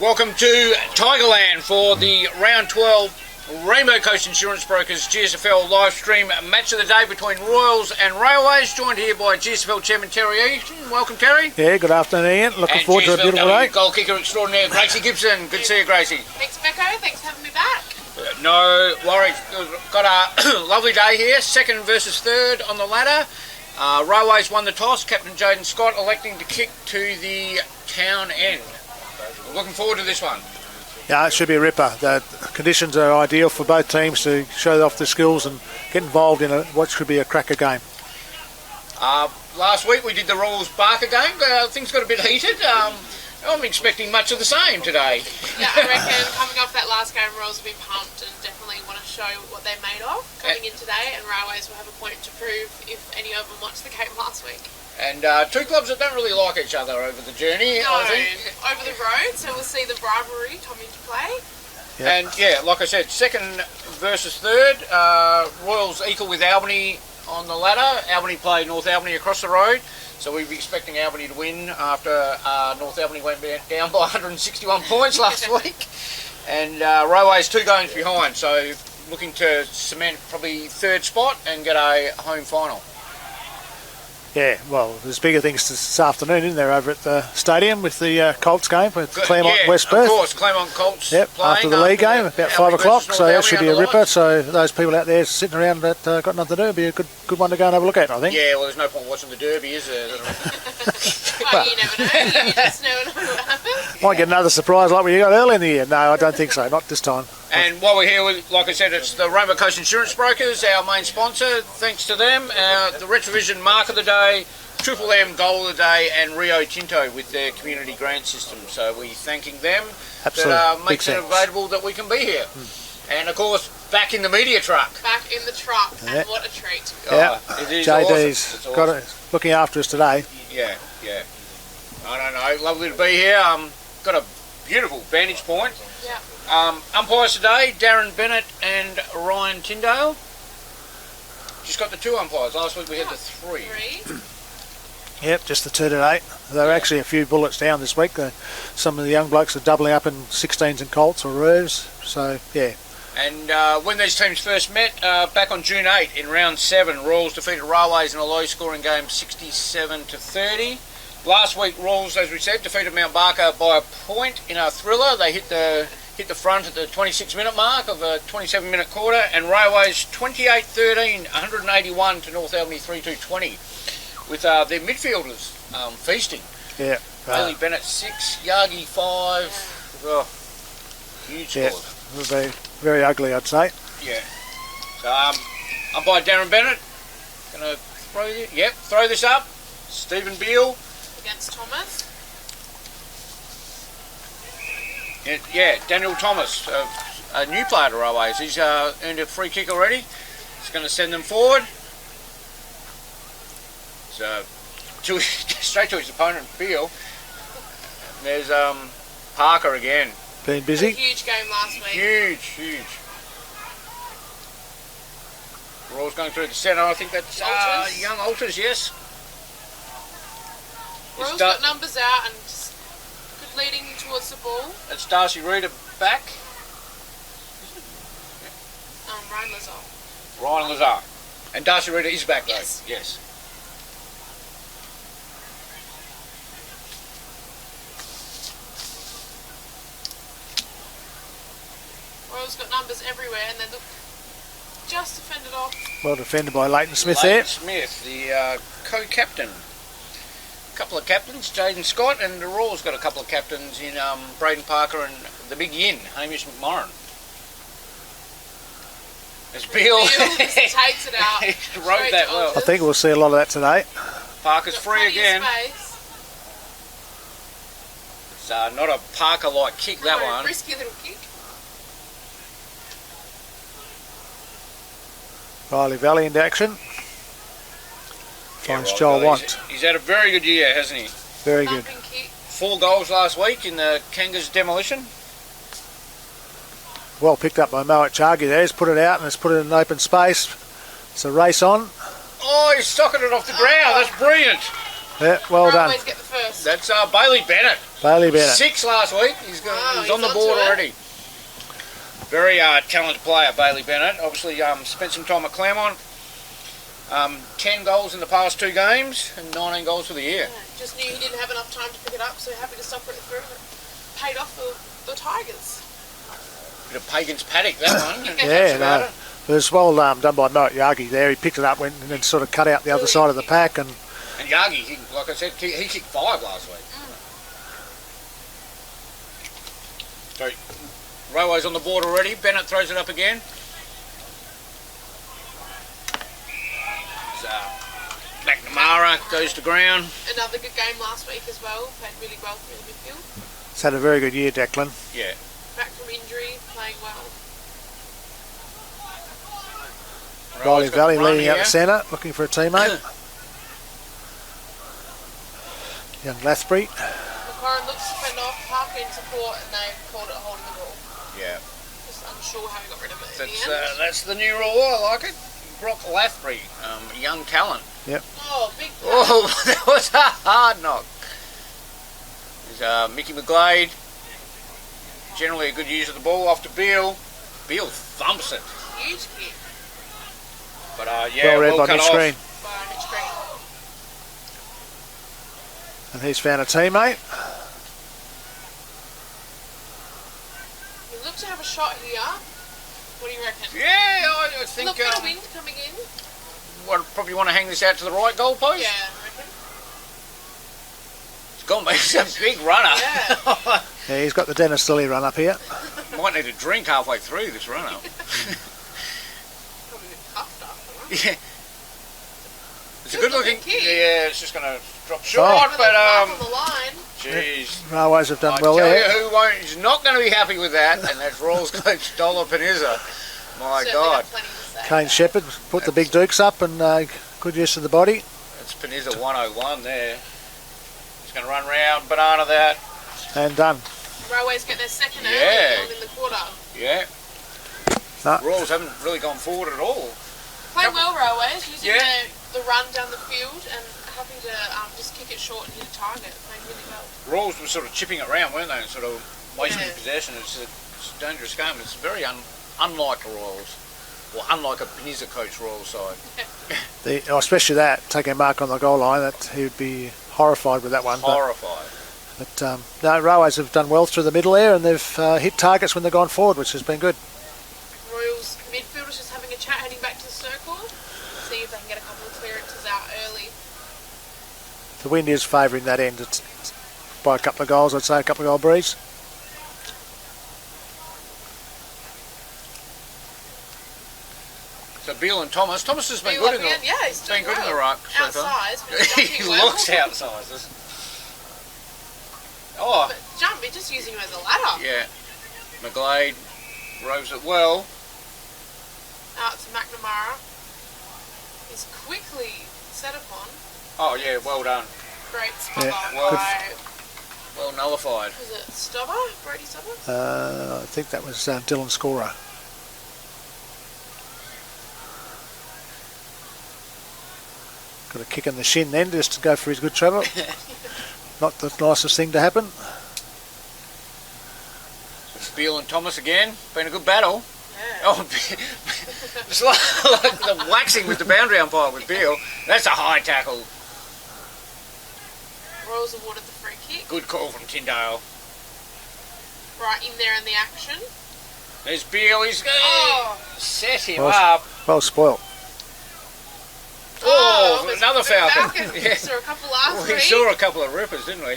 Welcome to Tigerland for the round 12 Rainbow Coast Insurance Brokers GSFL live stream match of the day between Royals and Railways, joined here by GSFL Chairman Terry Easton. Welcome, Terry. Yeah, good afternoon, Ian. Looking forward to a beautiful day. Goal kicker extraordinaire Gracie Gibson. Good to see you, Gracie. Thanks, Becco. Thanks for having me back. No worries. Got a lovely day here. Second versus third on the ladder. Railways won the toss. Captain Jaden Scott electing to kick to the town end. Looking forward to this one. Yeah, it should be a ripper. The conditions are ideal for both teams to show off their skills and get involved in what should be a cracker game. Last week we did the Royals Barker game. Things got a bit heated. I'm expecting much of the same today. Yeah, I reckon coming off that last game, Royals will be pumped and definitely want to show what they're made of coming in today, and Railways will have a point to prove if any of them watched the game last week. And two clubs that don't really like each other over the journey, No, I think. over the road, so we'll see the rivalry come into play. Yep. And yeah, like I said, second versus third. Royals equal with Albany on the ladder. Albany play North Albany across the road, so we'd be expecting Albany to win after North Albany went down by 161 points last week. And Railways 2 games behind, so looking to cement probably third spot and get a home final. Yeah, well, there's bigger things this afternoon, isn't there, over at the stadium with the Colts game with Claremont and West Perth. Of course, Claremont Colts. Yep, playing after the league game, about 5 o'clock, so that should be a ripper. Lights. So those people out there sitting around that got nothing to do, it'll be a good one to go and have a look at, I think. Yeah, well, there's no point watching the Derby, is there? Oh, you never know. You just never know what happens. Might get another surprise like we got early in the year. No, I don't think so, not this time. And while we're here, like I said, it's the Rainbow Coast Insurance Brokers, our main sponsor. Thanks to them. The Retrovision Mark of the Day, Triple M Goal of the Day, and Rio Tinto with their community grant system. So we're thanking them. Absolutely. That makes it available that we can be here. And of course, back in the media truck. Back in the truck, and what a treat. Yeah, it is JD's awesome. got it, looking after us today. Yeah. I don't know, lovely to be here. Got a beautiful vantage point. Yeah. Umpires today, Darren Bennett and Ryan Tyndale. Just got the 2 umpires. Last week we had the 3. Yep, just the 2 today. There are actually a few bullets down this week. Some of the young blokes are doubling up in 16s and Colts or Reserves. So, yeah. And when these teams first met, back on June 8 in round 7, Royals defeated Railways in a low-scoring game 67-30. Last week, Royals, as we said, defeated Mount Barker by a point in a thriller. They hit the front at the 26-minute mark of a 27-minute quarter, and Railways 28-13, 181 to North Albany 3-2-20. With their midfielders feasting. Yeah. Bailey Bennett 6, Yagi 5. Oh, huge scores. It will be very ugly, I'd say. Yeah. So umpire Darren Bennett going to throw this up. Stephen Beale Against Thomas. Yeah, Daniel Thomas, a new player to Railways. He's earned a free kick already. He's going to send them forward. Straight to his opponent, Beale. There's Parker again. Been busy. A huge game last week. Huge. Royals going through the centre. I think that's young Alters, yes. Royals got numbers out and just good leading towards the ball. It's Darcy Reader back. Ryan Lazar. Ryan Lazar. And Darcy Reader is back, though. Yes. Royals got numbers everywhere, and then look, just defended off. Well defended by Leighton Smith Leighton there. Smith, the co-captain. A couple of captains, Jaden Scott, and the Royals got a couple of captains in Braden Parker and the big yin, Hamish McMorrin. As Beale takes it out. He wrote that well. I think we'll see a lot of that today. Parker's free again. It's not a Parker-like kick, that one. Risky little kick. Riley Valley into action. Finds Joel Want. He's had a very good year, hasn't he? Very good. Kick. 4 goals last week in the Kangas demolition. Well picked up by Moat Chagi there. He's put it out and has put it in an open space. It's a race on. Oh, he's socking it off the ground. That's brilliant. Yeah, well done. Always get the first. That's Bailey Bennett. Bailey Bennett. 6 last week. He's He's on the onto board it. already. Very talented player, Bailey Bennett. Obviously, spent some time at Claremont. 10 goals in the past 2 games and 19 goals for the year. Yeah, just knew he didn't have enough time to pick it up, so happy to stop it through. It paid off the Tigers. Bit of Pagan's paddock, that one. Yeah, no. It was well done by Moat Yagi there. He picked it up, went and then sort of cut out the other side of the pack. And Yagi, like I said, he kicked 5 last week. So, Railway's on the board already. Bennett throws it up again. McNamara goes to ground. Another good game last week as well. Played really well through the midfield. he's had a very good year, Declan. Yeah. Back from injury, playing well. Riley Valley got the run leading out here. the centre, looking for a teammate. Young Lathbury. McLaren looks to fend off, Parker in support, and they called it holding the ball. Yeah. Just unsure how he got rid of it in the That's, end. that's the new rule. I like it. Brock Lathbury, young talent. Oh, big play. Oh, that was a hard knock. There's Mickey McGlade. Generally a good user of the ball off to Beale. Beale thumps it. Huge kick But yeah, Well read by cut Mitch off. Green. by Mitch Green. And he's found a teammate. We look to have a shot here. What do you reckon? Yeah, I think Look, bit of wind coming in. probably want to hang this out to the right goal post. Yeah, I reckon. It's gone, mate. It's a big runner. Yeah. Yeah, he's got the Dennis Lilly run up here. Might need a drink halfway through this runner. Probably a bit puffed after that. Yeah. It's a good looking. kick. Yeah, it's just going to drop short, Right, but on the line. jeez. Railways have done I well tell there. you who is not going to be happy with that, and that's Royals coach Dollar Panizza. My Certainly God. got plenty to say. Kane Shepherd put the big dukes up and good use of the body. That's Panizza 101 there. He's going to run round, banana that. And done. Railways get their second Yeah. early in the quarter. Yeah. Ah. Royals haven't really gone forward at all. Playing well, Railways, using Yeah. the run down the field and happy to just kick it short and hit a target. Playing really well. Royals were sort of chipping it around, weren't they? And sort of wasting Yeah. possession. It's a dangerous game. It's very unlike the Royals. Or unlike a Panizza coach Royals side. Especially that, taking a mark on the goal line, that he would be horrified with that one. Horrified. But no, Railways have done well through the middle there, and they've hit targets when they've gone forward, which has been good. Royals midfielders just having a chat heading back to the circle. See if they can get a couple of clearances out early. The wind is favouring that end. It's by a couple of goals, I'd say, a couple of goal breeze. So Beale and Thomas. Thomas has been Beale good up in the again. Yeah, he's doing been good in well. the ruck so far. Outsized, but he's He jumping well. looks outsized. Oh, But jumping, just using him as a ladder. yeah. McGlade roves it well. Out to McNamara. He's quickly set upon. Oh yeah, well done. Great spot Yeah, well- by, Well nullified. was it Stobber? Brody Stobber? I think that was Dylan Scorer. Got a kick in the shin then, just to go for his good travel. Not the nicest thing to happen. Beale and Thomas again. Been a good battle. Yeah. Oh, it's like the waxing with the boundary umpire with Beale. That's a high tackle. Royals awarded the free kick. Good call from Tyndale. Right in there in the action. There's Beale. He's going Oh! to set him Well, up. Well spoilt. Oh, there's another a Falcon. Falcon. Yeah. Saw a couple last Well, we week. saw a couple of rippers, didn't we?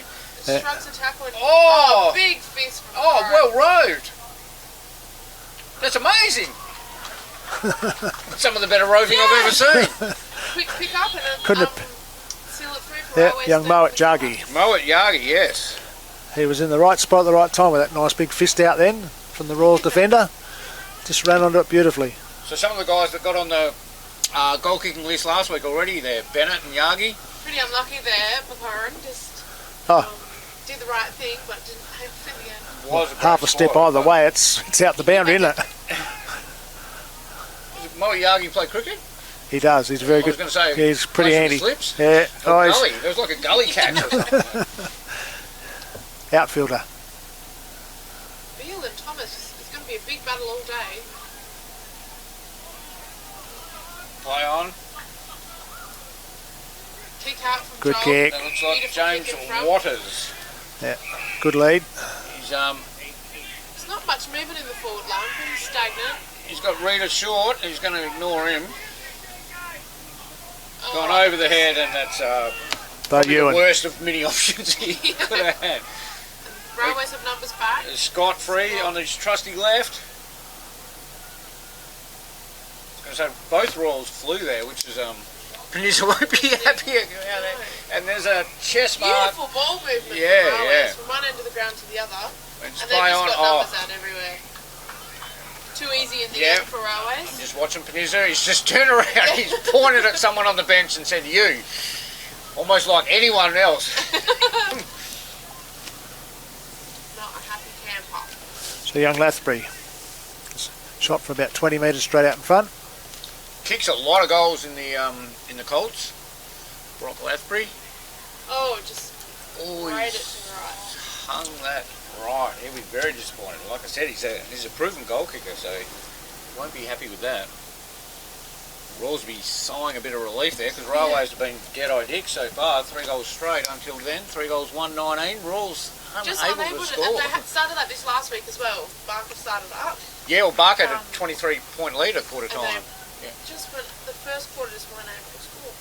Yeah. Shrugs a tackle and Oh! big fist from Oh, Warren. well roved. That's amazing. Some of the better roving I've ever seen. Quick pick up and Couldn't seal it through for Yeah, Railways. young Moet Jaggi. Moet Yagi, yes. He was in the right spot at the right time with that nice big fist out then from the Royals defender. Just ran onto it beautifully. So some of the guys that got on the goal kicking list last week already there, Bennett and Yagi. Pretty unlucky there, McLaren. Just Oh. did the right thing, but didn't pay off in the end. Was a great Half a step squad, either but- way, it's out the boundary, isn't it? Does Moet Yagi play cricket? He does, he's very I was good. going to say, He's pretty plays for handy. the slips. Yeah. Oh, Oh, he's- gully. There was like a gully catch or something. outfielder. Beale and Thomas, it's going to be a big battle all day. Play on. Kick out from Good Joel. kick. That looks like Beautiful James kick in front. Waters. Yeah, good lead. He's There's not much movement in the forward line, pretty stagnant. he's got Rita short. He's going to ignore him. Oh, Gone over the head, and that's But probably the Ewan. worst of many options he could have had. Railways have numbers back. Scott free on his trusty left. I was going to say both Royals flew there, which is Peninsula won't be happy about it. And there's a chest mark. Beautiful ball movement Yeah, from Railways yeah. from one end of the ground to the other. It's And they've play just on. got Oh, numbers out everywhere. Too easy in the Yeah. end for Railways. just watching Peninsula. He's just turned around. He's pointed at someone on the bench and said, "You." Almost like anyone else. Not a happy camper. So young Lathbury. Shot from about 20 metres straight out in front. Kicks a lot of goals in the Colts. Brock Lathbury. Oh, just Oh, sprayed it he's to the right. hung that right. He'll be very disappointed. Like I said, he's a proven goal kicker, so he won't be happy with that. Royals will be sighing a bit of relief there because Railways have been G'day Dick so far, 3 goals straight until then. 3 goals, 1-19. Royals Just unable unable to to, score. and they had started that this last week as well. Barker started up. Yeah, well, Barker had a 23-point lead at quarter And time. they just went, the first quarter just weren't able to score.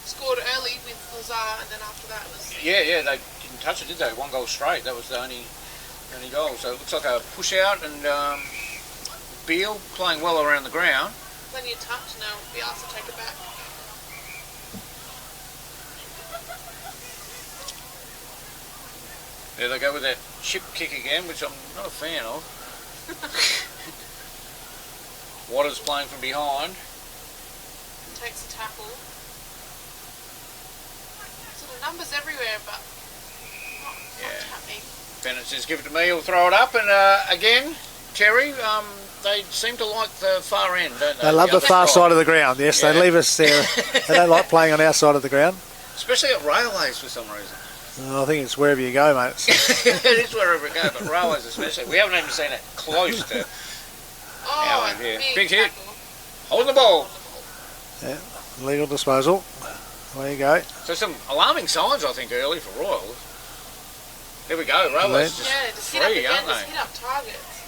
Scored early with Lazar, and then after that was... Yeah, they didn't touch it, did they? 1 goal straight. That was the only goal. So it looks like a push out, and Beale playing well around the ground. Plenty of touch, now be asked to take it back. There they go with that chip kick again, which I'm not a fan of. Waters playing from behind. Takes a tackle. Sort of numbers everywhere, but not much happening. Bennett says, give it to me, he'll throw it up. And again, Terry, they seem to like the far end, don't they? They love the other far side of the ground. Yes, Yeah. they leave us there. They don't like playing on our side of the ground. Especially at Railways for some reason. I think it's wherever you go, mate. It is wherever it goes, but Railways especially. We haven't even seen it close to Oh, Allen here. big Big hit. tackle. holding the ball. Yeah, legal disposal. There you go. So some alarming signs, I think, early for Royals. There we go, Railways just Yeah, just hit up free, again, aren't just they? hit up targets.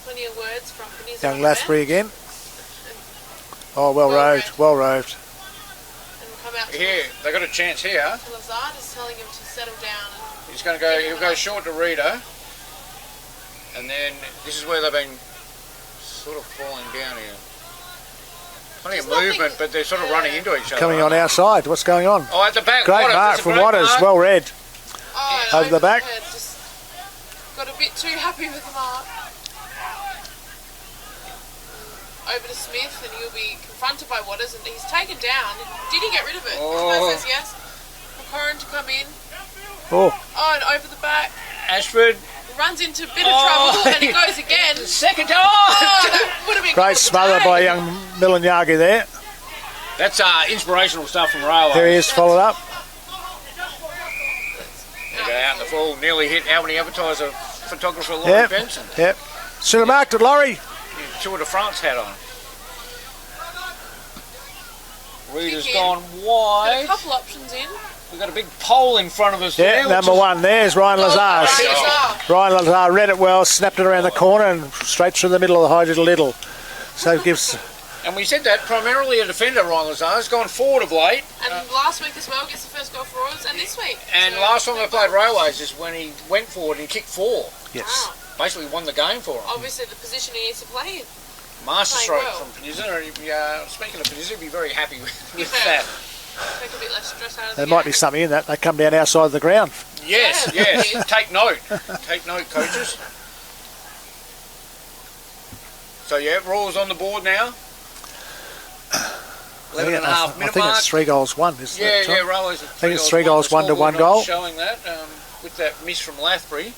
Plenty of words from Peninsula. Young Lathbury again. Oh, well roved, well roved. And we'll come out to Here, they got a chance here. Lazard is telling him to settle down. He's going to go. He'll go short to Rita, and then this is where they've been sort of falling down here. Plenty of There's nothing- movement, but they're sort of running into each other. Coming on our side. What's going on? Oh, at the back. Great Waters. mark That's a from great Waters. mark. Well read. Oh, and Over the back. head, just got a bit too happy with the mark. Over to Smith, and he'll be confronted by Waters, and he's taken down. Did he get rid of it? Oh. Smith says yes. McCorrin to come in. Oh, Oh, and over the back. Ashford. Runs into a bit of Oh. trouble, and he goes again. Second time. Oh, that would have been great called smother today. by young Milanyagi there. That's inspirational stuff from Railway. There he is, followed up. They go out in the full. Nearly hit Albany Advertiser photographer Laurie Yep, Benson. yep. Should have marked it, Laurie. Tour de France hat on. Rita's Kick in. gone Got a wide. couple options in. We've got a big pole in front of us Yeah, there. which number is- one. There's Ryan Lazar. Right, Lazar. Ryan Lazar read it well, snapped it around the corner and straight through the middle of the high little. So it gives... And we said that primarily a defender, Ryan Lazar, has gone forward of late. And last week as well, gets the first goal for Royals, and this week. And So, last time they played Railways is when he went forward and kicked 4. Yes. Wow. Basically won the game for him. Obviously, the position he needs to play in. Masterstroke playing well. from Peninsula. Speaking of Peninsula, he'd be very happy with Yeah. that. Take a bit less stress out of the There game. might be something in that. They come down our side of the ground. Yes, Yeah, yes. definitely. Take note. Take note, coaches. So, yeah, Royals on the board now. 11 and a half I minute think mark. it's 3 goals, 1, isn't Yeah, it? yeah, Tom? Railways. I think it's 3 goals, The 1 to 1 scoreboard not goal. showing that with that miss from Lathbury.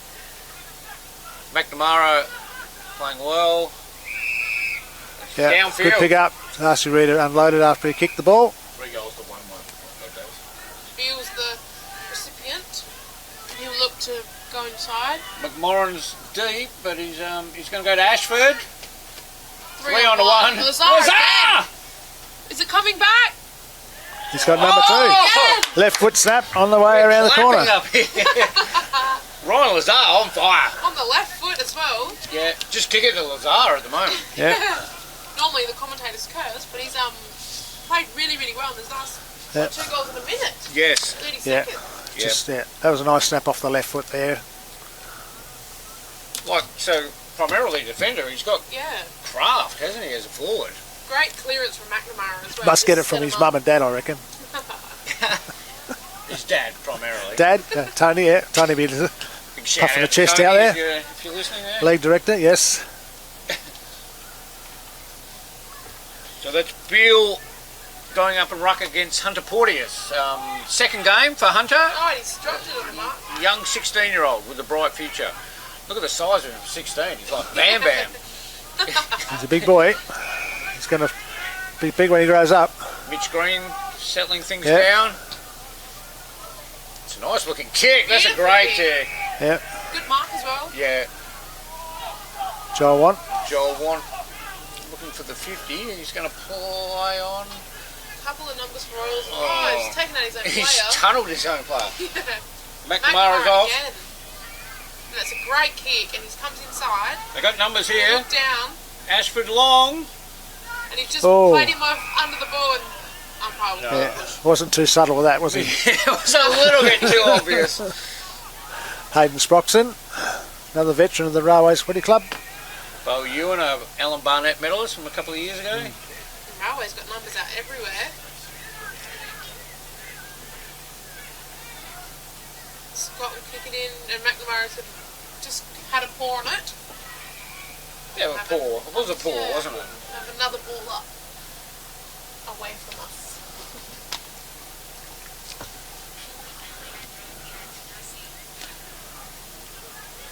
McNamara playing well. Yeah, Downfield. good pick up. Darcy Reader unloaded after he kicked the ball. 3 goals to 1-1. Beale's the recipient. And he'll look to go inside. McMorrin's deep, but he's going to go to Ashford. 3 on 1. Lazar! Is it coming back? He's got number 2. Yes! Left foot snap on the way around the corner. Up here. Ryan Lazar on fire. On the left foot as well. Yeah, just kick it to Lazar at the moment. Yeah. Normally the commentators curse, but he's played really, really well in his last 2 goals in a minute. Yes. 30 Yeah. seconds. That was a nice snap off the left foot there. So primarily defender, he's got craft, hasn't he, as a forward? Great clearance from McNamara as well. Must get it from his mum and dad, I reckon. His dad, primarily. Dad, Tony, yeah. Tony be Big shout puffing out the chest Tony, out there. if you're listening there. League director, yes. So that's Beale going up and ruck against Hunter Porteous. Second game for Hunter. Oh, he's dropped it on the mark. Young 16-year-old with a bright future. Look at the size of him, 16. He's like Bam Bam. He's a big boy. He's going to be big when he grows up. Mitch Green settling things down. It's a nice looking kick. That's a great kick. Yeah. Good mark as well. Yeah. Joel Want. Joel Want looking for the 50. He's going to play on. Couple of numbers for Royals. Oh, he's taken out his own player. He's tunnelled his own player. McNamara's off. Again. And that's a great kick, and he comes inside. They got numbers here. Look down. Ashford long. And he just played him off under the ball and umpire Yeah. Wasn't too subtle with that, was he? It was a little bit too obvious. Hayden Sproxton, another veteran of the Railways Footy Club. Bo Ewan, a Alan Barnett medalist from a couple of years ago. Railway's got numbers out everywhere. Scott will kick it in, and McNamara's just had a paw on it. Yeah, a paw. It was a paw, wasn't it? Have another ball up away from us.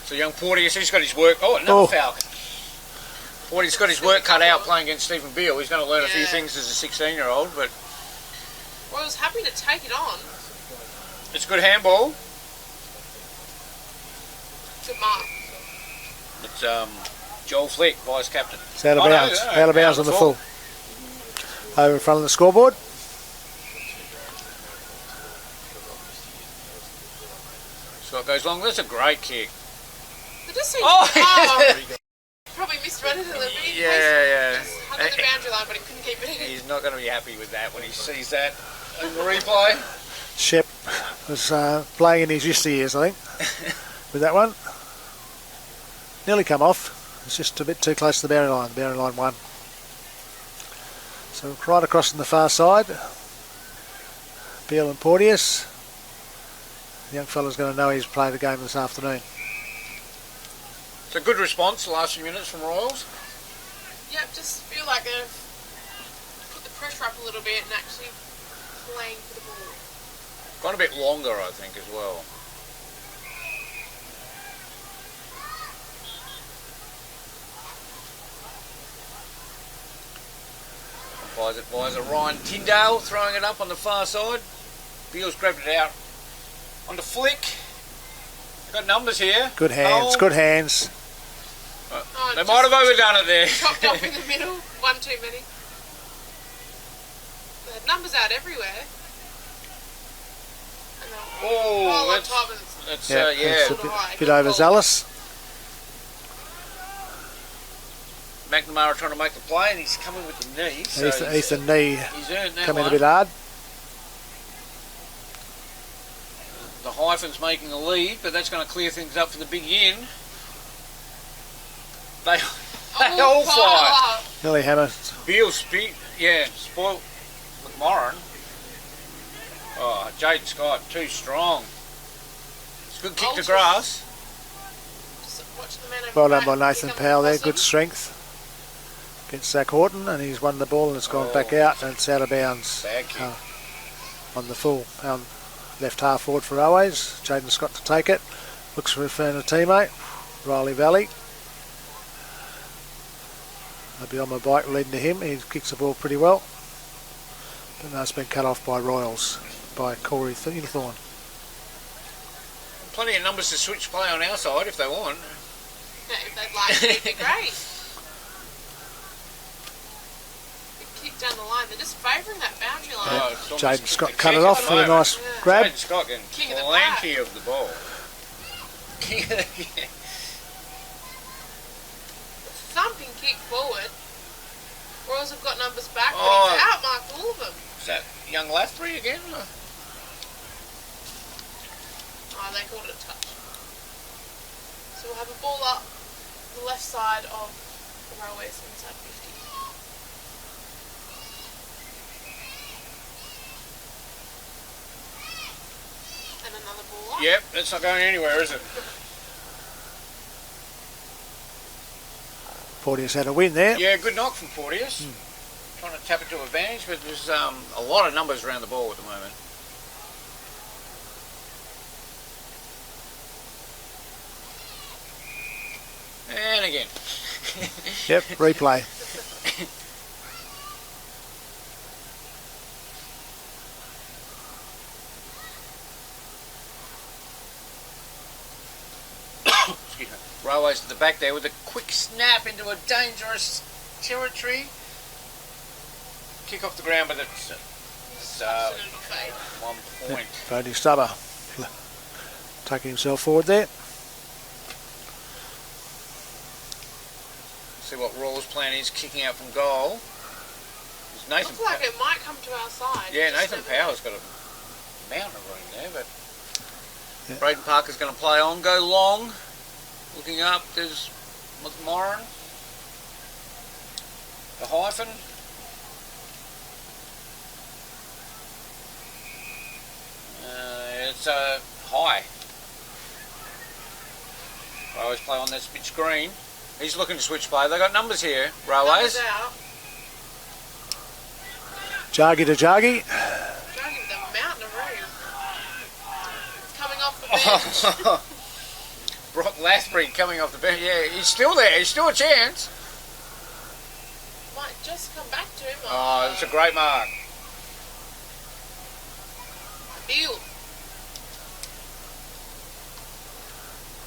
So young Porteous, he's got his work. Oh, another Falcon. Porteous got his work cut out playing against Stephen Beale. He's going to learn a few things as a 16-year-old, but Royals happy to take it on. it's good handball. Good mark. It's Joel Flick, vice captain. It's out of bounds. Out of bounds on the full. Over in front of the scoreboard. So it goes long. That's a great kick. It just seems, probably misread it a little bit. Yeah. Just under the boundary line, but he couldn't keep it in. He's not going to be happy with that when he sees that in the replay. Shep was playing in his youth years, I think, with that one. Nearly come off. It's just a bit too close to the boundary line. The boundary line won. So right across on the far side, Beale and Porteous. The young fella's going to know he's played the game this afternoon. It's a good response the last few minutes from Royals. Yep, just feel like they've put the pressure up a little bit and actually playing for the ball. Gone a bit longer, I think, as well. Buys it Ryan Tyndale throwing it up on the far side. Beale's grabbed it out on the flick. Got numbers here. Good hands, good hands. They might have overdone it there. Chopped off in the middle, one too many. They had numbers out everywhere. That's a bit overzealous. McNamara trying to make the play, and he's coming with the knee. So Ethan knee he's earned that coming one. a bit hard. The hyphen's making a lead, but that's going to clear things up for the big in. They all fly. Nearly hammer. Beale spoiled McMorrin. Oh, Jaden Scott, too strong. It's a good kick to grass. Well done by Nathan Powell there, good strength against Zach Horton, and he's won the ball and it's gone back out and it's out of bounds on the full left half forward for Railways. Jaden Scott to take it, looks for a teammate, Riley Valley. I'll be on my bike leading to him. He kicks the ball pretty well, but no, it's been cut off by Royals, by Corey Thorne. plenty of numbers to switch play on our side if they want. Yeah, if they'd like to, it'd be great. Big kick down the line. They're just favouring that boundary line. Oh, Jaden Scott cut it off for a nice grab. Jaden Scott getting King of the plenty of the ball. Thumping kick forward. Royals have got numbers back, but Oh. he's outmarked all of them. Is that young Lathbury again? Oh, they called it a touch. So we'll have a ball up the left side of the Railways inside 50. And another ball up. Yep, that's not going anywhere, is it? Porteous had a win there. Yeah, good knock from Porteous. Trying to tap it to advantage, but there's a lot of numbers around the ball at the moment. And again. Yep, replay. Excuse me. Railways to the back there with a quick snap into a dangerous territory. Kick off the ground, but it's 1 point. Bodie Stubber taking himself forward there. See what Rawls' plan is, kicking out from goal. There's Nathan. Looks like it might come to our side. Yeah, Just Nathan never know. Power's got a mountain of room there, but Yeah. Braden Parker's going to play on, go long. Looking up, there's McMorrin. The hyphen. It's high. Railways play on, that's Mitch Green. He's looking to switch play. They've got numbers here, Railways. Numbers out. Jargy to Jargy. Dragging the mountain of room. It's coming off the bench. Brock Lathbury coming off the bench. Yeah, he's still there. He's still a chance. Might just come back to him. Oh, it's a great mark. Beal.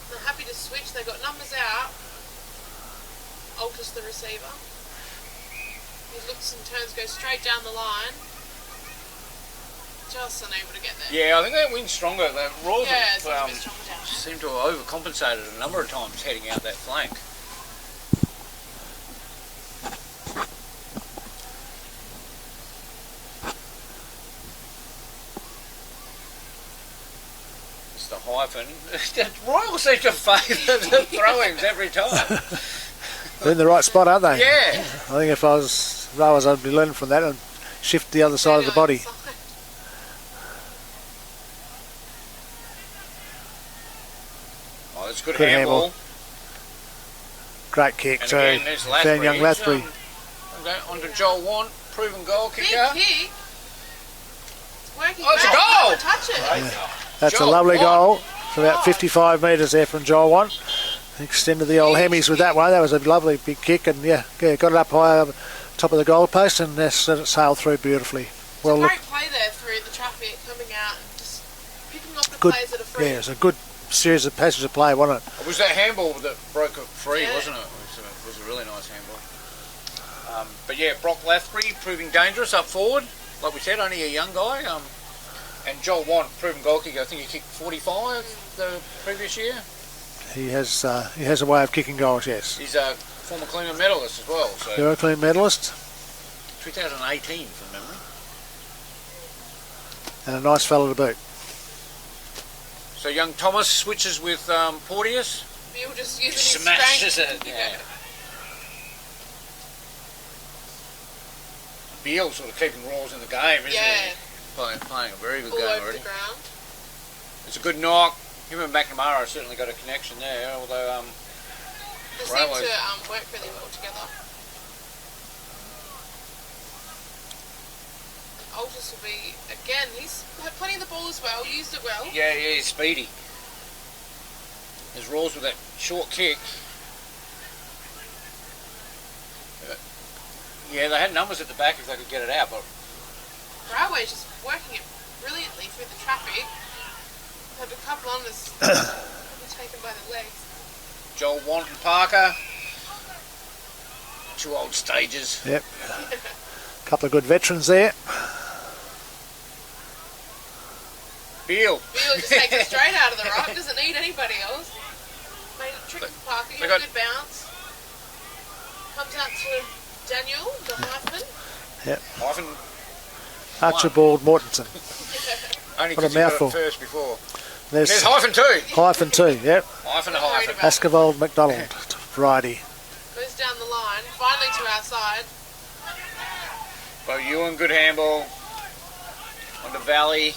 They're happy to switch. They've got numbers out. Altus the receiver. He looks and turns, goes straight down the line. Just unable to get there. Yeah, I think that wind's stronger. The Royals Yeah, it's a have, bit stronger down there. seem to have overcompensated a number of times heading out that flank. It's the hyphen. The Royals seem to favour the throw-ins every time. They're in the right spot, aren't they? Yeah. I think if I was Rowers, I'd be learning from that and shift the other side of the body. Oh, that's good, Good handball. handball. Great kick And too. again, there's Fan young Lathbury. On to Joel Want, proven goal Big kicker. kick. It's working. Oh, it's a back. goal! Don't touch it. That's Joel a lovely Want. goal. From about 55 metres there from Joel One. Extended the old hemis with that one. That was a lovely big kick, and yeah, got it up high over top of the goal post, and let it sailed through beautifully. Well, Great play there through the traffic, coming out and just picking off the good. players that are free. Yeah, it's a good series of passages of play, wasn't it? It was that handball that broke it free, Yeah. wasn't it? It was a really nice handball. But yeah, Brock Lathbury proving dangerous up forward. Like we said, only a young guy. And Joel Want, proven goal kicker. I think he kicked 45 the previous year. He has a way of kicking goals. Yes, He's a former Cleveland medalist as well. So European medalist 2018 from memory. and a nice fellow to boot. So young Thomas switches with Porteous. Beal just using his Smashes strength. it. Yeah. Beal sort of keeping Rawls in the game, isn't Yeah. he? Playing a very good All game over already. the ground. It's a good knock. Him and McNamara certainly got a connection there, although They seem Railways. to work really well together. Altus will be, again, he's had plenty of the ball as well, used it well. yeah, he's speedy. There's Rawls with that short kick. Yeah, they had numbers at the back if they could get it out, but Railway's just working it brilliantly through the traffic. Had a couple on us. Taken by the legs. Joel Want and Parker. 2 old stages. Yep. Couple of good veterans there. Beale. Beale just takes it straight out of the rock. Doesn't need anybody else. Made a trick for Parker. He got a good bounce. Comes out to Daniel, the hyphen. Yep. Hyphen. Archibald Mortensen. Only What a because he got mouthful. it first before. There's Hyphen 2. hyphen 2, yep. Hyphen to hyphen. Askevold McDonald variety. Goes down the line, finally to our side. Bo Ewan, good handball. On the Valley.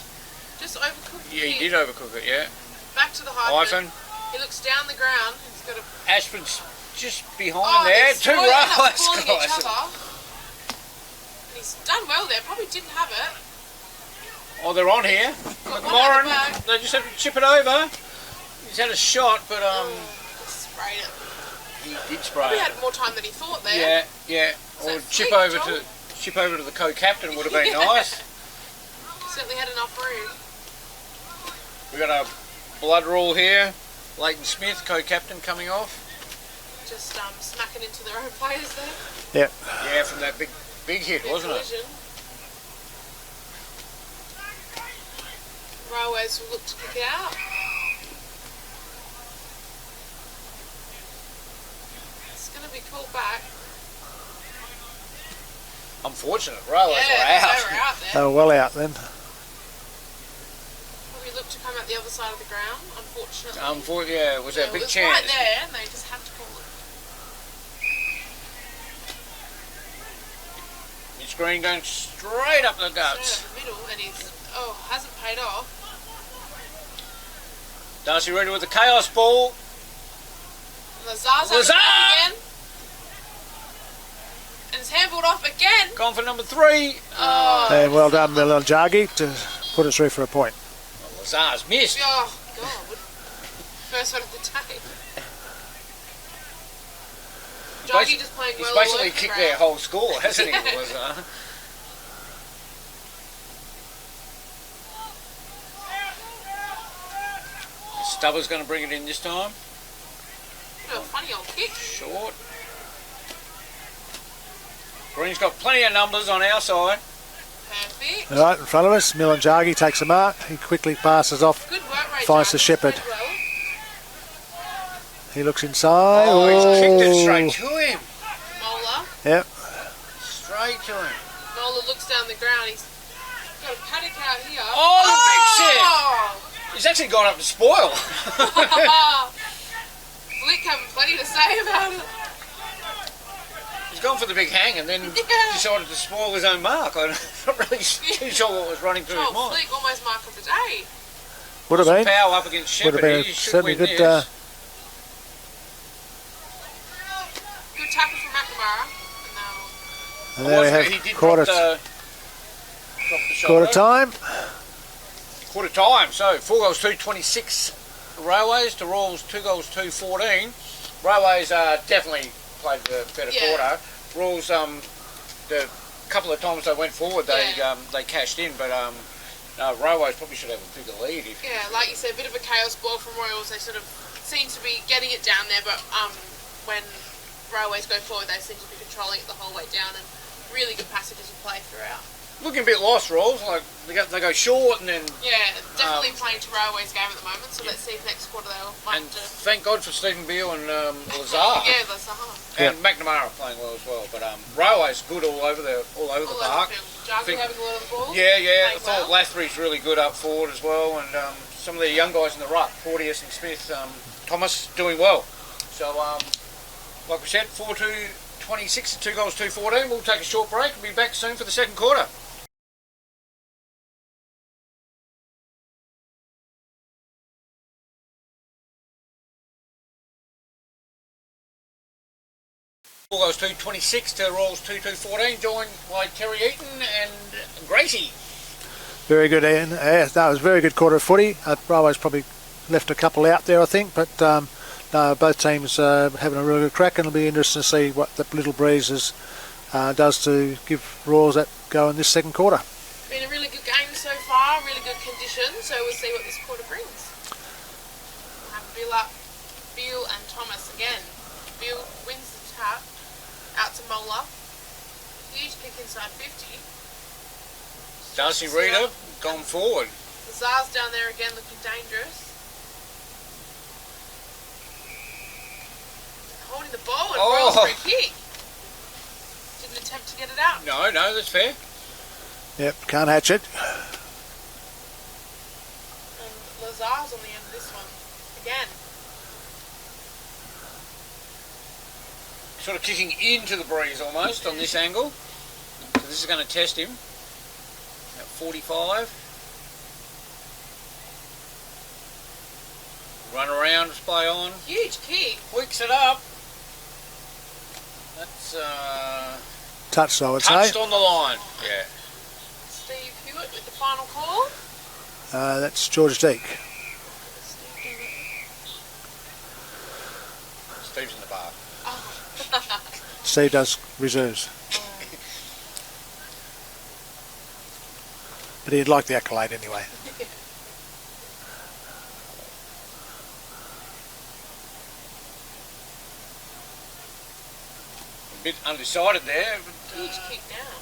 Just overcooked. Yeah, he did overcook it, yeah. Back to the hyphen. Hyphen. He looks down the ground. He's got a... Ashford's just behind there. 2 Railways Railways each guys. other. And he's done well there. Probably didn't have it. Oh, they're on here. Got one McLaurin, at the back. they just have to chip it over. He's had a shot, but Just sprayed it. he did spray Probably it. had more time than he thought there. Yeah, yeah. So Or chip flick, over Joel. to the co-captain would have been nice. Certainly had enough room. We got a blood rule here. Leighton Smith, co-captain, coming off. Just smacking into their own players there. Yep. Yeah, from that big hit, Big wasn't collision. Railways will look to kick it out. It's going to be called back. Unfortunate, Railways Yeah, were they out. were out there. They were well out then. Probably looked to come out the other side of the ground, unfortunately. Yeah, it was a big it was chance. right there, and they just had to call it. Mitch Green going straight up the guts. Straight up the middle, and he's hasn't paid off. Darcy Reader with the chaos ball. Lazar's Lazar! again. And it's handballed off again. Gone for number 3. And well done, Milanjagi, to put it through for a point. Lazar's missed. Oh, God. First one of the day. Joggy just playing well. He's basically all over the kicked ground. their whole score, hasn't he, Lazar? Stubber's going to bring it in this time. What a funny old kick. Short. Green's got plenty of numbers on our side. Perfect. Right in front of us, Milanjagi takes a mark. He quickly passes off. Good work rate. Finds the Jarvis. shepherd. Played well. He looks inside. Oh, he's kicked it straight to him. Mola. Yep. Straight to him. Mola looks down the ground. He's got a paddock out here. Oh, the big set! He's actually gone up to spoil. Flick having plenty to say about it. He's gone for the big hang and then decided to spoil his own mark. I'm not really too sure what was running through his Oh, mind. Flick almost mark of the day. Would have been. Power up against Would Shepherd. have been He should certainly win good. this. Good tackle from McNamara. And there we He have did quarter drop the shoulder. time. Quarter time. So 4 goals 2-26 Railways to Royals 2 goals 2-14. Railways definitely played the better quarter. Royals the couple of times they went forward they cashed in, but Railways probably should have a bigger lead. Yeah, like you said, a bit of a chaos ball from Royals. They sort of seem to be getting it down there, but when Railways go forward, they seem to be controlling it the whole way down, and really good passages of play throughout. Looking a bit lost, Royals. Like they go short and then. Yeah, definitely playing to Railways game at the moment. So let's see if next quarter they'll And find thank God for Stephen Beale and Lazar. Yeah, Lazar. And McNamara playing well as well. But Railways good all over the park. Jarvis having a lot of the ball. Yeah. I Playing thought well. Lathry's really good up forward as well, and some of the young guys in the ruck, Porteous and Smith, Thomas doing well. So like we said, 4-2-26, 2 goals 2-14. We'll take a short break. We'll be back soon for the second quarter. Four goals 2-26 to Royals 2-2-14, joined by Terry Eaton and Gracie. Very good, Ian. That was a very good quarter of footy. Railways probably left a couple out there, I think, but no, both teams having a really good crack, and it'll be interesting to see what the Little Breezes does to give Royals that go in this second quarter. Been a really good game so far, really good conditions, so we'll see what this quarter brings. Beale and Thomas again. Beale wins the tap. Out to Mola. Huge kick inside 50. Darcy Reader gone forward. Lazar's down there again looking dangerous. Holding the ball and rolls for a kick. Didn't attempt to get it out. No, that's fair. Yep, can't hatch it. And Lazar's on the end of this one. Again. Sort of kicking into the breeze almost on this angle. So this is going to test him. At 45. Run around, play on. Huge kick. Wicks it up. That's Touched, I would touched say. on the line. Yeah. Steve Hewitt with the final call. That's George Deek. Steve's in the bar. Steve does reserves. But he'd like the accolade anyway. A bit undecided there. But, Huge kick down.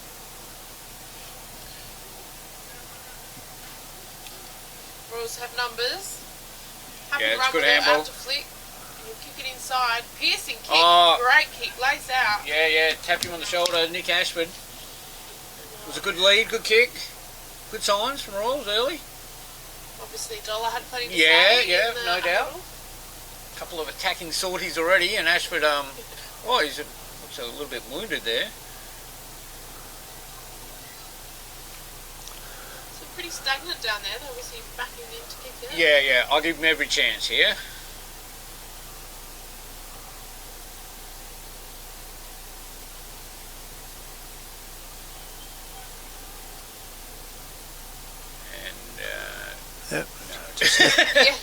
Royals have numbers. Happy Yeah, it's run good with it handball. out to Flick. He'll kick it inside. Piercing kick. Oh. Great kick. Lays out. Yeah, tapped him on the shoulder. Nick Ashford. It was a good lead, good kick. Good signs from Royals early. Obviously, Dollar had plenty to Yeah, say. yeah, in the no doubt. huddle. A couple of attacking sorties already, and Ashford, he's looks a little bit wounded there. So pretty stagnant down there. They're obviously backing in to kick it. Yeah, I'll give him every chance here. Yep. No,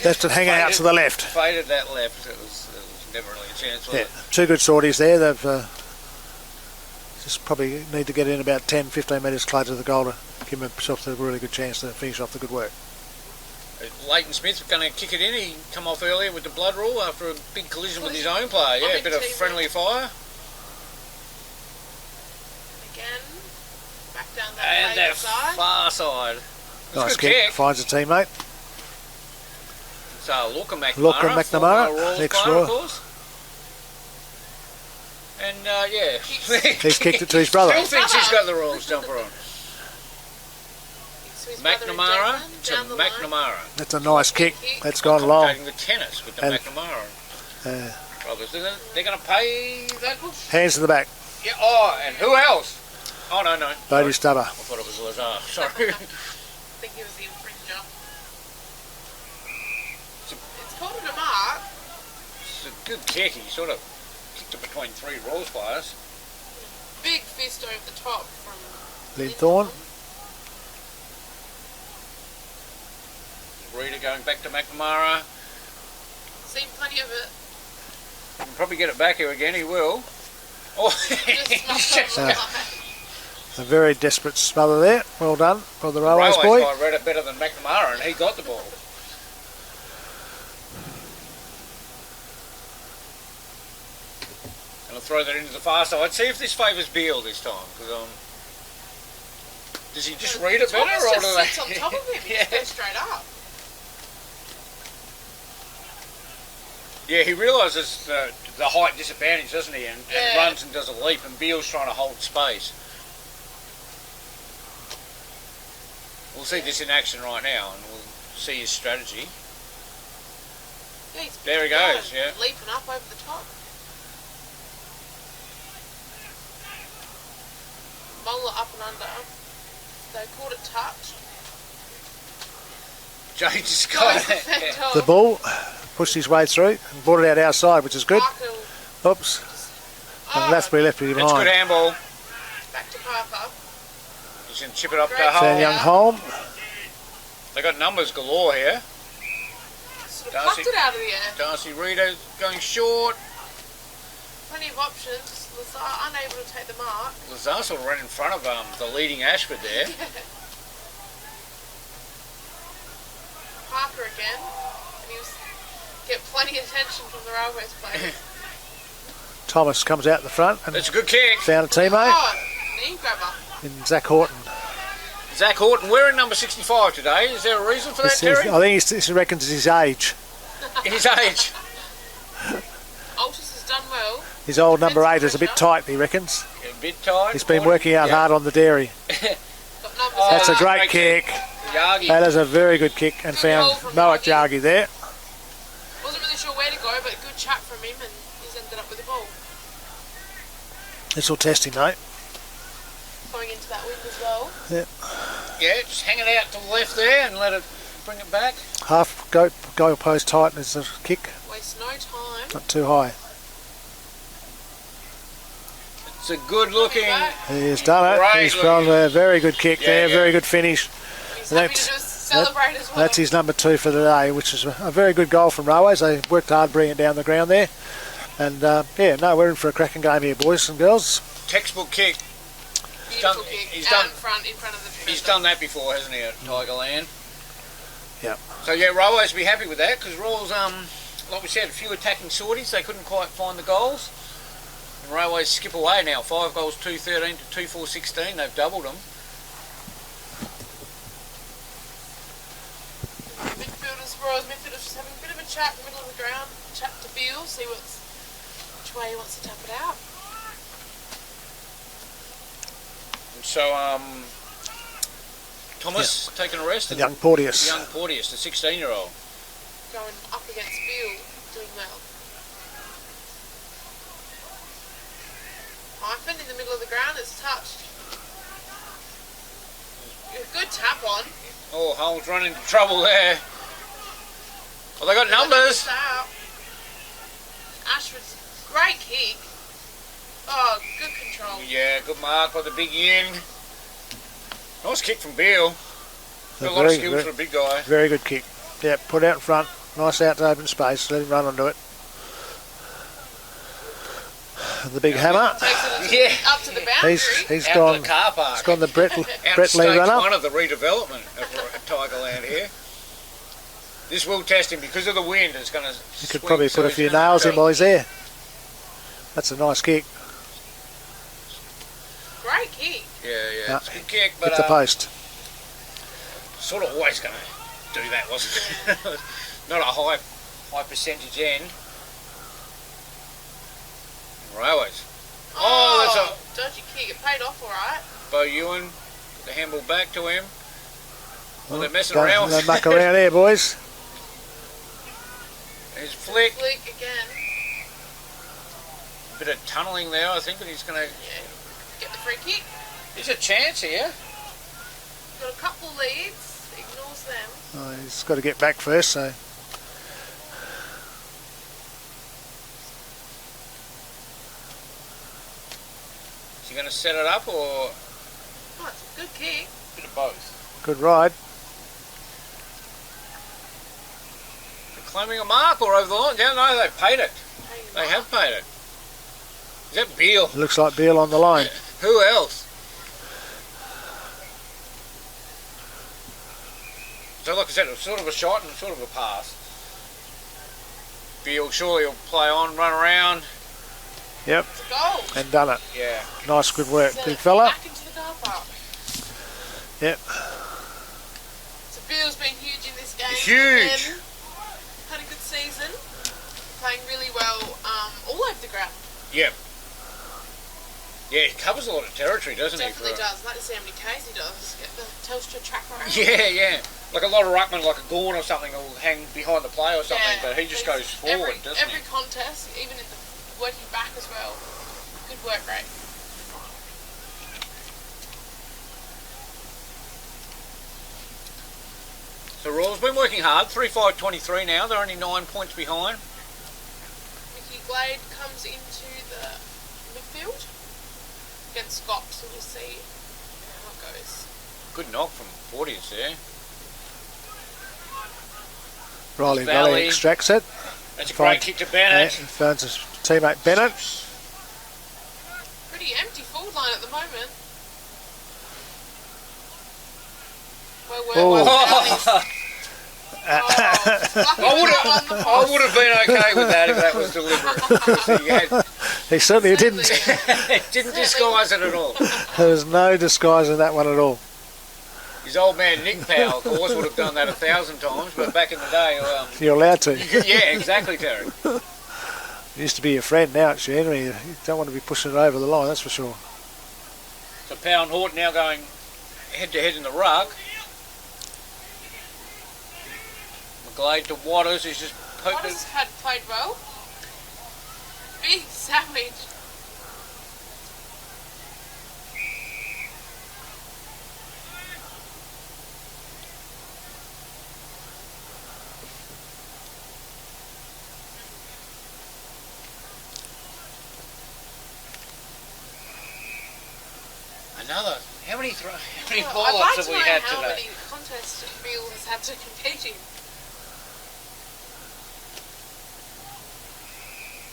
Left it hanging out to the left. Faded that left. It was never really a chance, was Yeah, it? two good sorties there. They've just probably need to get in about 10-15 metres closer to the goal to give himself a really good chance to finish off the good work. Leighton Smith going to kick it in. He come off earlier with the blood rule after a big collision with his own player. Yeah, a bit of friendly fire. Again, back down that And that side. far side. It's a Nice good kick. Finds a teammate. So Lorca McNamara. Lorca McNamara, former Royals next player, Royal. of course. And yeah, He's kicked it to his brother. Still thinks he's got the Royals jumper on. So his brother and McNamara Declan to down the line. McNamara. That's a nice kick. That's gone long. Commentating the tennis with the And- McNamara brothers. They're going to pay that? Hands to the back. Yeah. Oh, and who else? Oh no. Bodie Stubber. I thought it was Lazar. Sorry. I think he was the infringer. It's called it a mark. It's a good kick. He sort of kicked it between three Royals players. Big fist over the top from Linthorne. Reader going back to McNamara. Seen plenty of it. He can probably get it back here again. He will. Oh, Just smothered Yeah. line. A very desperate smother there. Well done for the Railways boy. guy read it better than McNamara, and he got the ball. And I'll throw that into the far side. See if this favours Beale this time. Because does he just read it better, Thomas or just do they? sits on top of him. He Yeah. just goes straight up. Yeah, he realises the height disadvantage, doesn't he? And Yeah. runs and does a leap, and Beale's trying to hold space. We'll see this in action right now, and we'll see his strategy. Yeah, he's There he goes, yeah. leaping up over the top. Mola up and under. They called it touch. James just Nice got it. effect The of ball pushed his way through and brought it out outside, which is good. Parker. Oops. And Oh, Lathbury left it It's behind. good handball. back to Parker. He's going to chip it up to Great. Van Hull. Young Holm. They got numbers galore here. Sort of Darcy. plucked it out of the air. Darcy Reader going short. Plenty of options. Lazar unable to take the mark. Lazar sort of ran in front of the leading Ashford there. Parker again. And he was Get plenty of attention from the Railways players. Thomas comes out the front and That's a good kick. found a teammate Oh, knee grabber. in Zach Horton. Zach Horton wearing number 65 today. Is there a reason for that, Terry? I think he reckons it's his age. His age. Altus has done well. His old number 8 is a bit tight, he reckons. A bit tight. He's been working out hard on the dairy. Got numbers That's a out. great kick. Yagi. That is a very good kick and Good found goal from Noah Yagi. Jagi there. Wasn't really sure where to go, but good chat from him, and he's ended up with the ball. This will test him, mate. Going into that wind as well. Yeah, just hang it out to the left there and let it bring it back. Half goal post tight is the kick, Waste no time. not too high. It's a good looking. He's done it. Great He's gone a very good kick Yeah, there, yeah. very good finish. He's happy That's- to just celebrate as well. That's his number 2 for the day, which is a very good goal from Railways. They worked hard bringing it down the ground there. And yeah, no, we're in for a cracking game here, boys and girls. Textbook kick. Beautiful done- kick. he's Out done- in front of the defender. He's done that before, hasn't he, at Tigerland? Yep. So yeah, Railways will be happy with that because Royals, like we said, a few attacking sorties. They couldn't quite find the goals. And Railways skip away now. 5 goals, 2-13 to 2-4-16. They've doubled them. Royals midfielders just having a bit of a chat in the middle of the ground. Chat to Beale, see which way he wants to tap it out. And so Thomas taking a rest. The And young Porteous. young Porteous, the 16-year-old. Going up against Beale, doing well. Hyphen in the middle of the ground, it's touched. A good tap on. Oh, Hull's running into trouble there. Well, they got numbers. Ashford's great kick. Oh, good control. Yeah, good mark by the big yin. Nice kick from Beale. Got a lot of skills for a big guy. Very good kick. Yeah, put out in front. Nice out to open space. Let him run onto it. The big hammer. Takes it Yeah. up to the boundary. He's Out gone. to the car park. He's gone the Brett Out Lee stage runner. 1 of the redevelopment of Tigerland here. This will test him because of the wind. It's going to. He could probably put a few nails in while he's there. That's a nice kick. Great kick. Yeah. No, It's a good kick, but Hit the post. sort of always going to do that, wasn't it? Not a high percentage end. Railways. Oh, that's dodgy kick. It paid off all right. Bo Ewan. The handball back to him. Well, they're messing Don't around. muck around here, boys. His flick. Flick again. Bit of tunnelling there, I think, and he's going to. Yeah. Get the free kick. There's a chance here. Got a couple leads. Ignores them. Oh, he's got to get back first, so. Is he going to set it up or Oh, it's a good kick. a bit of both? Good ride. They're claiming a mark or over the line? Yeah, no, they've paid it. They have paid it. Is that Beale? Looks like Beale on the line. Who else? So like I said, it was sort of a shot and sort of a pass. Beale surely will play on, run around. Yep, It's a goal. and done it. Yeah. Nice, good work, Send big it fella. Back into the car park. Yep. So Beale's been huge in this game. Huge. Again. Had a good season. Playing really well all over the ground. Yep. Yeah, he covers a lot of territory, doesn't Definitely he? does. I'd like to see how many Ks he does. Get the Telstra tracker around. Yeah. Like a lot of ruckmen, like a Gorn or something, will hang behind the play or something, Yeah, but he just goes forward, doesn't every contest, even in the working back as well. Good work rate. So Royals been working hard, 3-5-23 now, they're only 9 points behind. Mickey Glade comes into the midfield against Scott, so we'll see how it goes. Good knock from 40s there. Riley Valley. Valley extracts it. That's a Fine. great kick to Bennett. Finds his teammate Bennett. Pretty empty forward line at the moment. Oh. Well, I would have been okay with that if that was deliberate. He certainly didn't. Didn't disguise it at all. There was no disguising that one at all. His old man Nick Powell, of course, would have done that 1,000 times, but back in the day... You're allowed to. Yeah, exactly, Terry. He used to be your friend, now it's your enemy. You don't want to be pushing it over the line, that's for sure. So Powell and Horton now going head-to-head in the ruck. McGlade to Waters, who's just poked Waters had played well. Big savage. Another. How many I'd ball-ups like have to we know had how today? many contests Bill has had to compete in.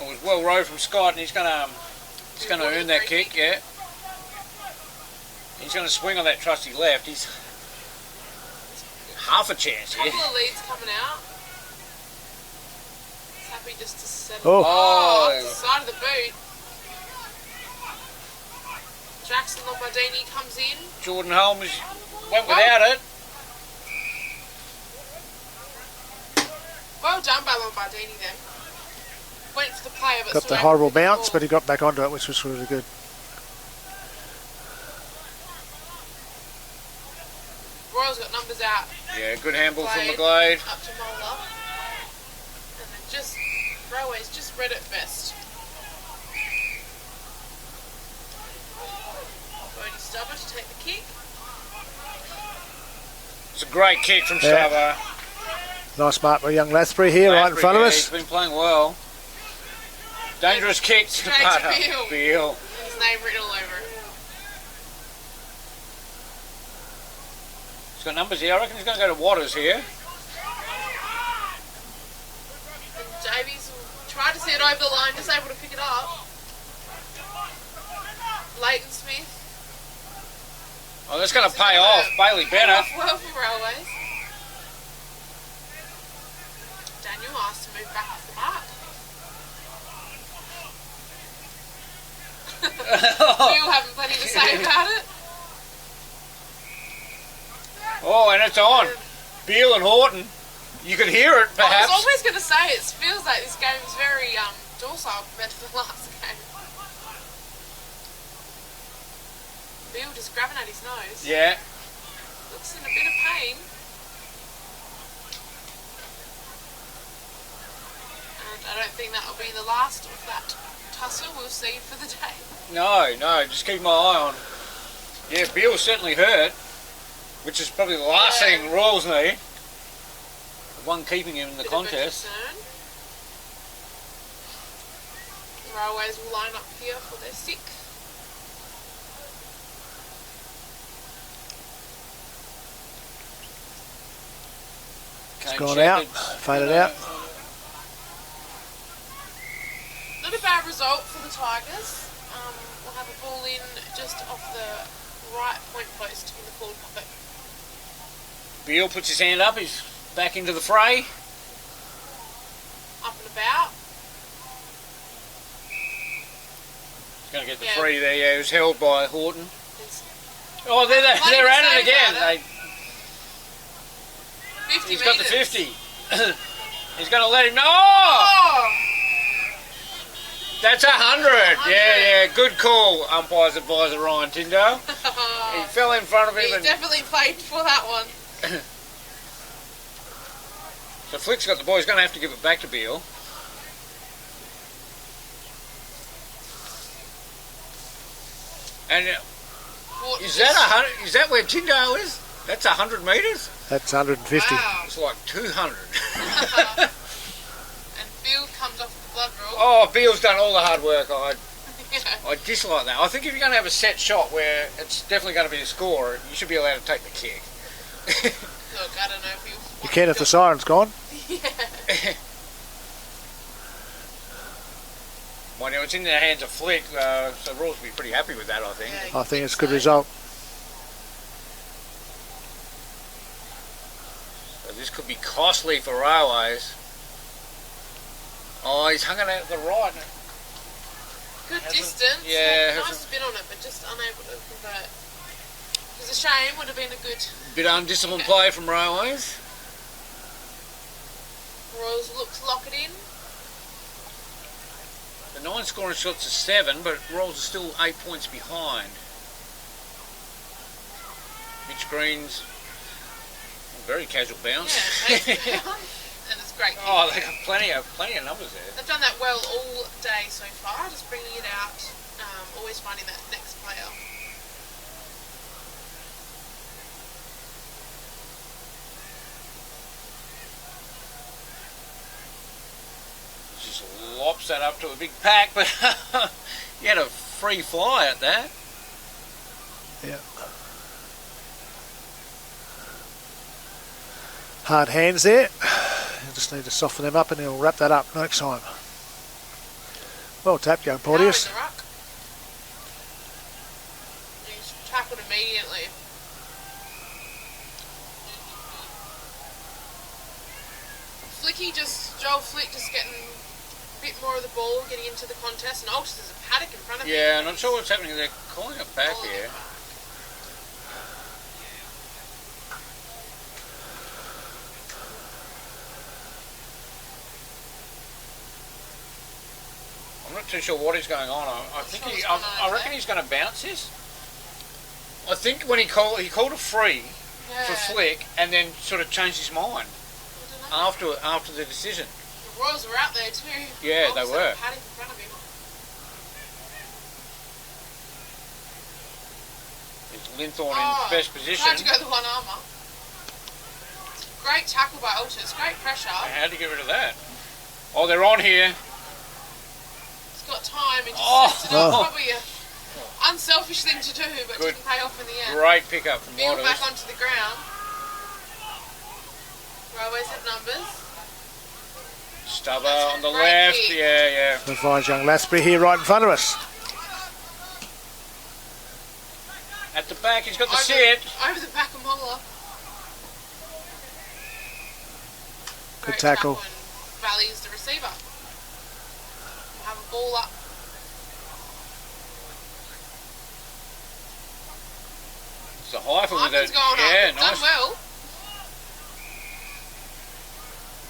It was well rowed from Scott, and he's going to earn that kick. Yeah. He's going to swing on that trusty left. He's half a chance here. Couple of leads coming out. He's happy just to settle. Oh. To the side of the boot. Jackson Lombardini comes in. Jordan Holmes went without it. Well done by Lombardini then. Went for the player, but Got the horrible bounce, but he got back onto it, which was really good. Royals got numbers out. Yeah, good handball from McGlade. Up to Mola. And then just, Railways just read it best. Bodie Stubber to take the kick. It's a great kick from Stubber. Nice mark by young Lathbury here, right in front of us. He's been playing well. Dangerous kick to Beale. Beale. His name written all over it. He's got numbers here. I reckon he's going to go to Waters here. And Davies tried to see it over the line, just able to pick it up. Leighton Smith. Oh, that's going to pay off. Bailey Bennett. Well for Railways. Daniel asked to move back off the mark. Bill having plenty to say about it. Oh, and it's on. Beale and Horton. You could hear it, perhaps. I was always going to say, it feels like this game is very docile compared to the last game. Bill just grabbing at his nose. Yeah. Looks in a bit of pain. And I don't think that'll be the last of that tussle we'll see for the day. No, just keep my eye on. Yeah, Beale's certainly hurt, which is probably the last thing Royals need. The one keeping him in the contest. The Railways will line up here for their sixth. It's gone out, faded out. Not a bad result for the Tigers. We'll have a ball in just off the right point post in the forward pocket. Beale puts his hand up, he's back into the fray. Up and about. He's going to get the free there, yeah, he was held by Horton. Oh, they're at it again. 50 He's got the metres. 50. He's going to let him know. Oh! That's 100. Yeah. Good call, umpire's advisor Ryan Tyndale. He fell in front of him. He definitely played for that one. So Flick's got the ball. He's going to have to give it back to Beale. And is that where Tyndale is? That's 100 metres? That's 150. Wow. It's like 200. And Beale comes off the blood rule. Oh, Beale's done all the hard work. I dislike that. I think if you're going to have a set shot where it's definitely going to be a score, you should be allowed to take the kick. Look, I don't know if he... You can if the siren's gone. Yeah. Well, now it's in the hands of Flick, so Royals will be pretty happy with that, I think. Yeah, I think it's a good result. So this could be costly for Railways. Oh, he's hung it out to the right. Good distance. Yeah. Nice spin on it, but just unable to convert. It was a shame. Would have been a good. Bit undisciplined play from Railways. Royals look to lock it in. The 9 scoring shots are 7, but Royals are still 8 points behind. Mitch Green's very casual bounce. Yeah, and it's great. Oh, they got plenty of numbers there. They've done that well all day so far, just bringing it out, always finding that next player. Just lops that up to a big pack, but he had a free fly at that. Yeah. Hard hands there. You just need to soften them up and he'll wrap that up next time. Well tapped, young Porteous. Now in the ruck. He's tackled immediately. Joel Flick just getting a bit more of the ball, getting into the contest, and Altus there's a paddock in front of him. Yeah, I'm not sure what's happening. They're calling it back here. I'm not too sure what is going on. I reckon he's going to bounce this. I think when he called a free for Flick, and then sort of changed his mind after the decision. The Royals were out there too. Yeah, they were. Paddock in front of him. It's Linthorne in best position. Tried to go the one armour. Great tackle by Altus. Great pressure. How to get rid of that? Oh, they're on here. He's got time. He just sets it up. Probably a unselfish thing to do, but didn't pay off in the end. Great pickup from Field Waters. back onto the ground. Railways have numbers. Stubber on the left. Kick. Yeah. We'll find young Lasbury here right in front of us. At the back, he's got the sit. Over the back of Moller. Good tackle. Values the receiver. We'll have a ball up. It's a hyphen with Hyphen's it. going Yeah, up. nice. Done well.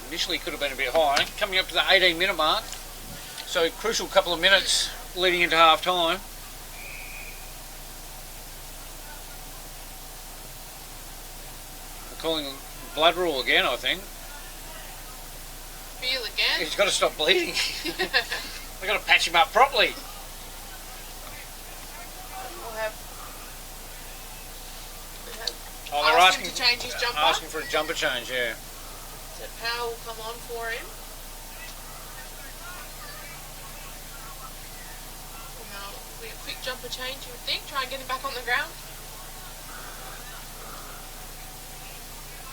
Initially could have been a bit high. Coming up to the 18-minute mark. So crucial couple of minutes leading into half time. We're calling blood rule again, I think. Feel again. He's got to stop bleeding. They've got to patch him up properly. We'll have Oh, they're asked him asking to change his jumper. Asking for a jumper change, yeah. So power will come on for him. Now, it'll be a quick jumper change, you would think. Try and get him back on the ground.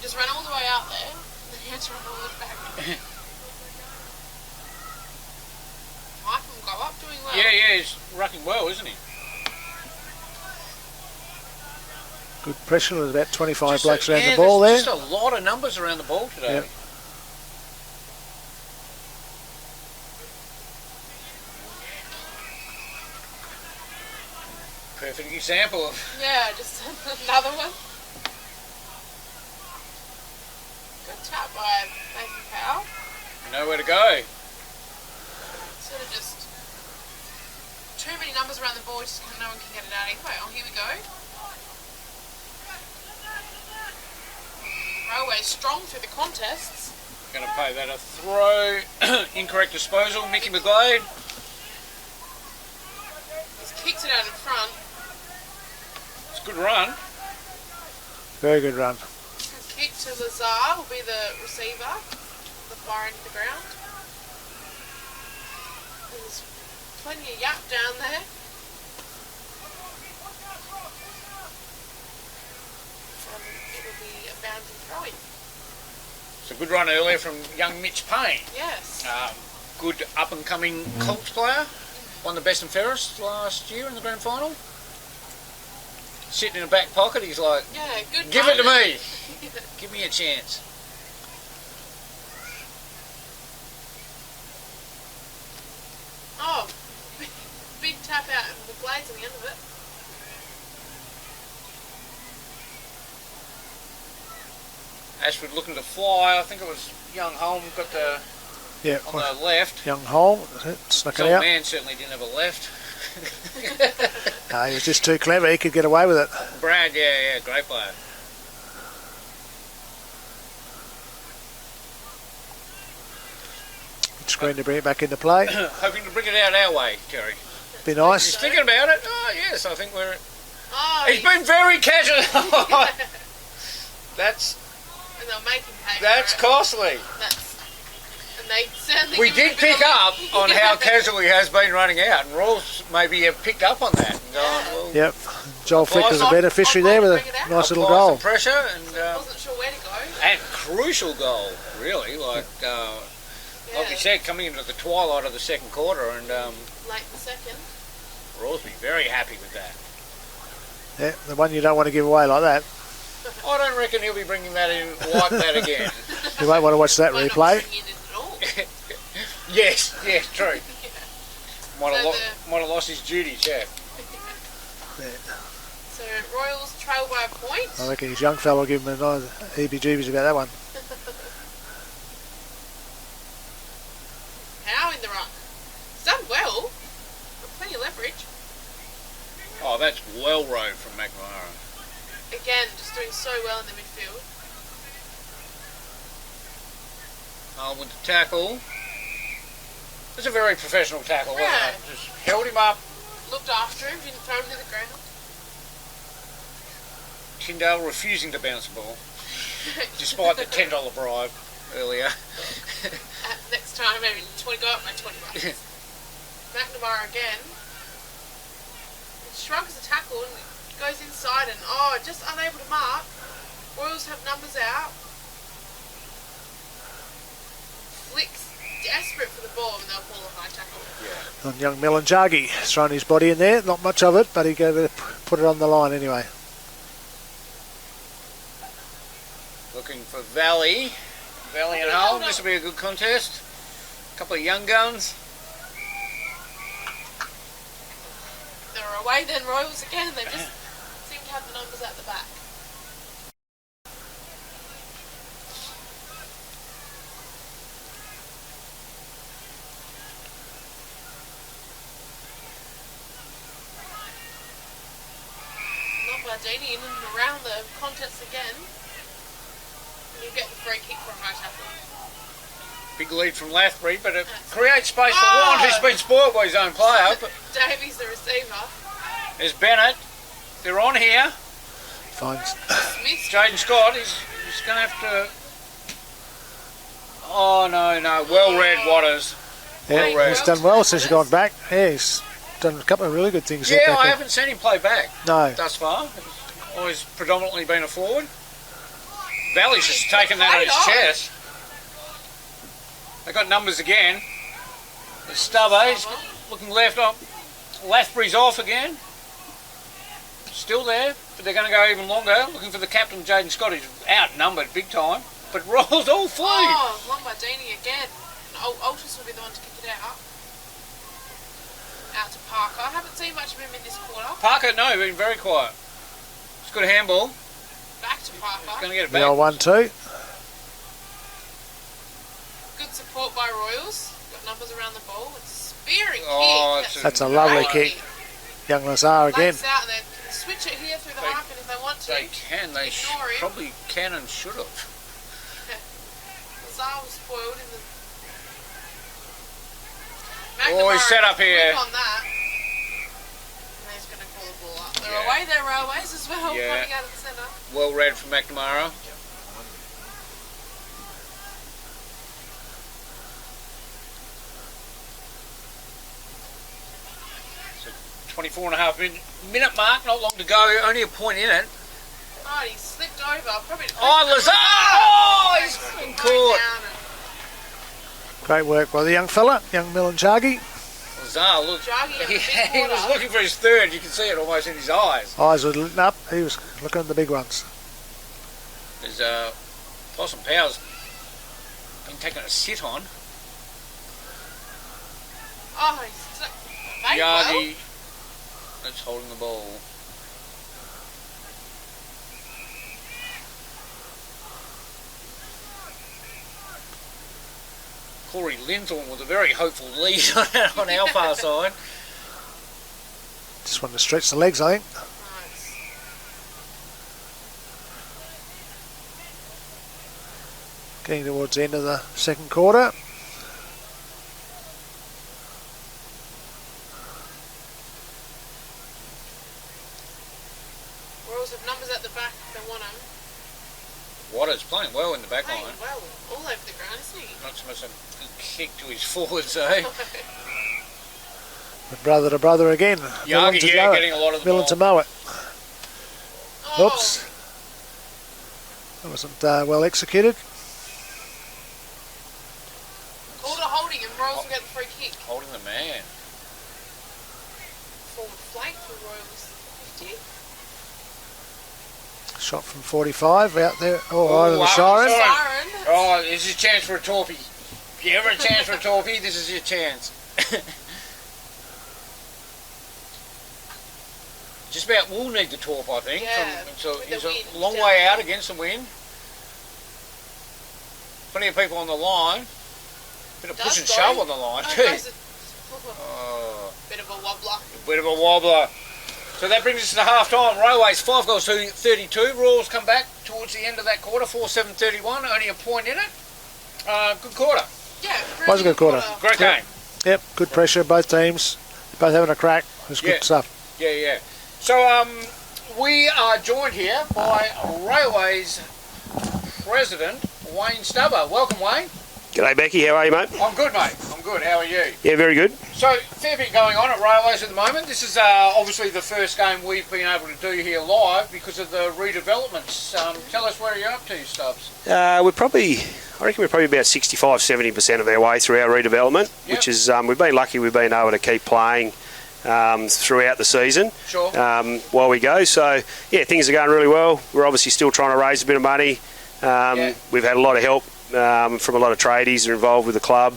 Just ran all the way out there. Then he had to run all the way back. Michael will go up doing well. Yeah, he's rucking well, isn't he? Good pressure. There's about 25 blokes around the ball there. Just a lot of numbers around the ball today. Yep. Perfect example of... Yeah, just another one. Good tap by Nathan Powell. Nowhere to go. Sort of just too many numbers around the ball, just no one can get it out anyway. Oh, here we go. Railway strong through the contests. Going to pay that a throw. Incorrect disposal. Mickey McGlade. He's kicked it out in front. It's a good run. Very good run. Kick to Lazar will be the receiver. The far end of the ground. There's plenty of yap down there. It'll be a boundary throwing. It's a good run earlier from young Mitch Payne. Yes. Good up-and-coming Colts player. Won the best and fairest last year in the grand final. Sitting in the back pocket, he's like, yeah, good. give it to me. Give me a chance. tap out with blades on the end of it. Ashford looking to fly. I think it was Young Holm got the on the left. Young Holm snuck His it old out. man certainly didn't have a left. No, he was just too clever. He could get away with it. Brad, yeah, great player. Screen to bring it back into play. Hoping to bring it out our way, Terry. Be nice. He's thinking about it. Oh, yes, I think we're... Oh, He's been very casual. That's costly. And they certainly We did pick up on how casual he has been running out, and Royals maybe have picked up on that. And gone, well, Yep. Joel Flick was a beneficiary there with a nice little goal. Some pressure and wasn't sure where to go. and crucial goal, really. Like we said, coming into the twilight of the second quarter, and late in the second. Royals be very happy with that. Yeah, the one you don't want to give away like that. I don't reckon he'll be bringing that in like that again. You won't want to watch that Might replay. not bring it in at all. Yes, true. Yeah. Might have lost his duties, yeah. So Royals trail by a point. I reckon his young fella will give him a nice heebie-jeebies about that one. How in the ruck? He's done well. Got plenty of leverage. Oh, that's well rowed from McNamara. Again, just doing so well in the midfield. With the tackle. It's a very professional tackle, wasn't Yeah. it? Just held him up. Looked after him, didn't throw him to the ground. Tyndale refusing to bounce the ball, despite the $10 bribe earlier. Next time, maybe 20 go up by 20 bucks. McNamara again. Shrugs the tackle and goes inside and just unable to mark. Royals have numbers out. Flick's desperate for the ball and they'll call a high tackle. Yeah. On young Milanjagi, throwing his body in there. Not much of it, but he gave it, put it on the line anyway. Looking for Valley and Hull. This will be a good contest. A couple of young guns. They're away then, Royals again. They just seem to have the numbers at the back. Not Bardini in and around the contest again. And you get the free kick from high tackle. Big lead from Lathbury, but it creates space for Warren, who's been spoiled by his own player. But Davies the receiver. there's Bennett. They're on here. Finds Smith. Jaden Scott is going to have to... Oh, no. Well read, Waters. yeah, Well he's read. done well since he's gone back. Yeah, he's done a couple of really good things. Yeah, back I there. haven't seen him play back No. thus far. He's always predominantly been a forward. Valley's just taken that on his chest. They got numbers again. The Stubbo's looking left up. Lathbury's off again. Still there, but they're going to go even longer. Looking for the captain, Jaden Scott, who's outnumbered big time. But Royals all flew. Oh, Lombardini again. And Altus will be the one to kick it out. Out to Parker. I haven't seen much of him in this quarter. Parker, no, been very quiet. It's good handball. Back to Parker. Going to get it The back. old 1-2. Good support by Royals. Got numbers around the ball. It's spearing Oh, kick. That's a lovely great kick. Young Lazar again. Lays out and they can switch it here through the half, and if they want to, They can. They ignore him. probably can and should have. Lazar was spoiled in the. Oh, he's set up here. On that. And he's going to call the ball up. They're Yeah. away their railways as well, Yeah. coming out of the centre. Well read from McNamara. So 24.5 minute mark, not long to go, only a point in it. Oh, he slipped over. Probably. Oh, Lazar! Oh, he's been caught. Great work by the young fella, young Milanjagi. Lazar, look, Jaggy had a big he was quarter. looking for his third. You can see it almost in his eyes. Eyes were lit up. He was looking at the big ones. There's Possum Powers been taking a sit on. Oh, he's played well. Yagi that's holding the ball. Corey Linthorne with a very hopeful lead on our far side. Just wanted to stretch the legs, I think. Getting towards the end of the second quarter. Royals have numbers at the back if they want them. Waters playing well in the back line. Well, all over the ground, isn't he? Not so much a kick to his forwards, eh? But brother to brother again. Yeah, getting a lot of the Willing ball. to mow it. Oh. Oops. That wasn't well executed. Call to holding and Royals will get the free kick. Holding the man. Forward flank for Royals. 50. Shot from 45 out there. Over the siren. Siren. Oh, this is a chance for a torpy. If you ever a chance for a torpy, this is your chance. Just about will need the torp, I think. Yeah, It's a long way out against the wind. Plenty of people on the line. Bit of push and shove on the line too. Bit of a wobbler. Bit of a wobbler. So that brings us to half time. Railways 5 goals to 32. Royals come back towards the end of that quarter. 4-7-31. Only a point in it. Good quarter. Yeah, really was a good quarter. Great game. Yep, good pressure. Both teams. Both having a crack. It was good stuff. Yeah. So we are joined here by Railways President Wayne Stubber. Welcome, Wayne. G'day Becky, how are you, mate? I'm good, mate. I'm good. How are you? Yeah, very good. So, fair bit going on at Railways at the moment. This is obviously the first game we've been able to do here live because of the redevelopments. Tell us where you're up to, Stubbs. I reckon we're probably about 65-70% of our way through our redevelopment, which is, we've been lucky we've been able to keep playing throughout the season while we go. So, yeah, things are going really well. We're obviously still trying to raise a bit of money. We've had a lot of help from a lot of tradies who are involved with the club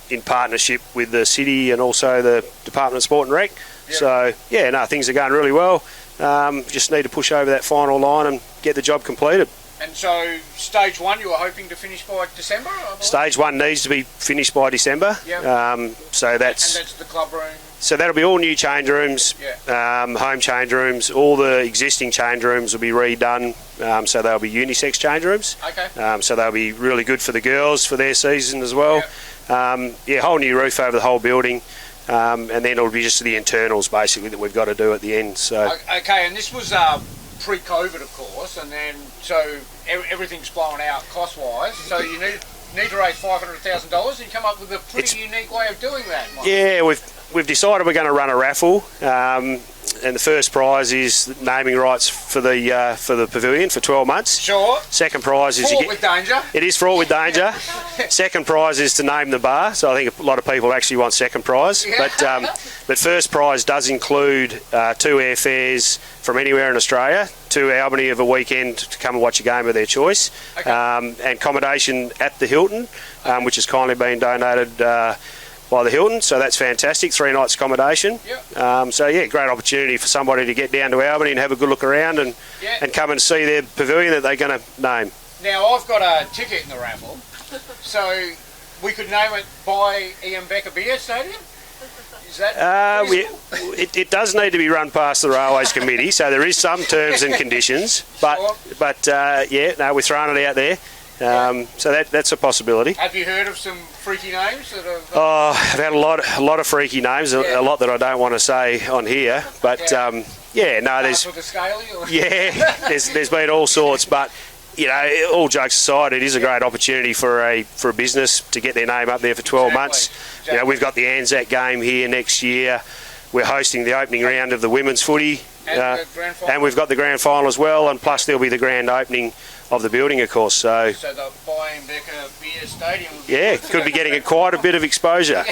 in partnership with the city and also the Department of Sport and Rec. So, things are going really well. Just need to push over that final line and get the job completed. And so, stage one, you were hoping to finish by December? Stage one needs to be finished by December. So that's the club room. So that'll be all new change rooms, home change rooms. All the existing change rooms will be redone, so they'll be unisex change rooms. Okay. So they'll be really good for the girls for their season as well. Whole new roof over the whole building, and then it'll be just the internals basically that we've got to do at the end. So okay, and this was pre-COVID, of course, and then so everything's blown out cost-wise. So you need to raise $500,000, and you come up with a pretty unique way of doing that, Mike. Yeah, we've decided we're going to run a raffle, and the first prize is naming rights for the pavilion for 12 months. Sure. Second prize is fraught with danger. It is fraught with danger. Second prize is to name the bar. So I think a lot of people actually want second prize. But first prize does include 2 airfares from anywhere in Australia to Albany of a weekend to come and watch a game of their choice, and accommodation at the Hilton, which has kindly been donated by the Hilton, so that's fantastic. 3 nights accommodation. Great opportunity for somebody to get down to Albany and have a good look around and come and see their pavilion that they're going to name. Now, I've got a ticket in the raffle, so we could name it by Ian Becker Beer Stadium? Is that it does need to be run past the Railways Committee, so there is some terms and conditions, but we're throwing it out there. So that's a possibility. Have you heard of some freaky names that have? I've had a lot of freaky names, a lot that I don't want to say on here, but there's been all sorts, but all jokes aside, it is a great opportunity for a business to get their name up there for 12 months. Exactly. We've got the Anzac game here next year. We're hosting the opening round of the women's footy, and we've got the grand final as well, and plus there'll be the grand opening of the building, of course. So the Ian Becker Beer Stadium. Could be getting quite a bit of exposure.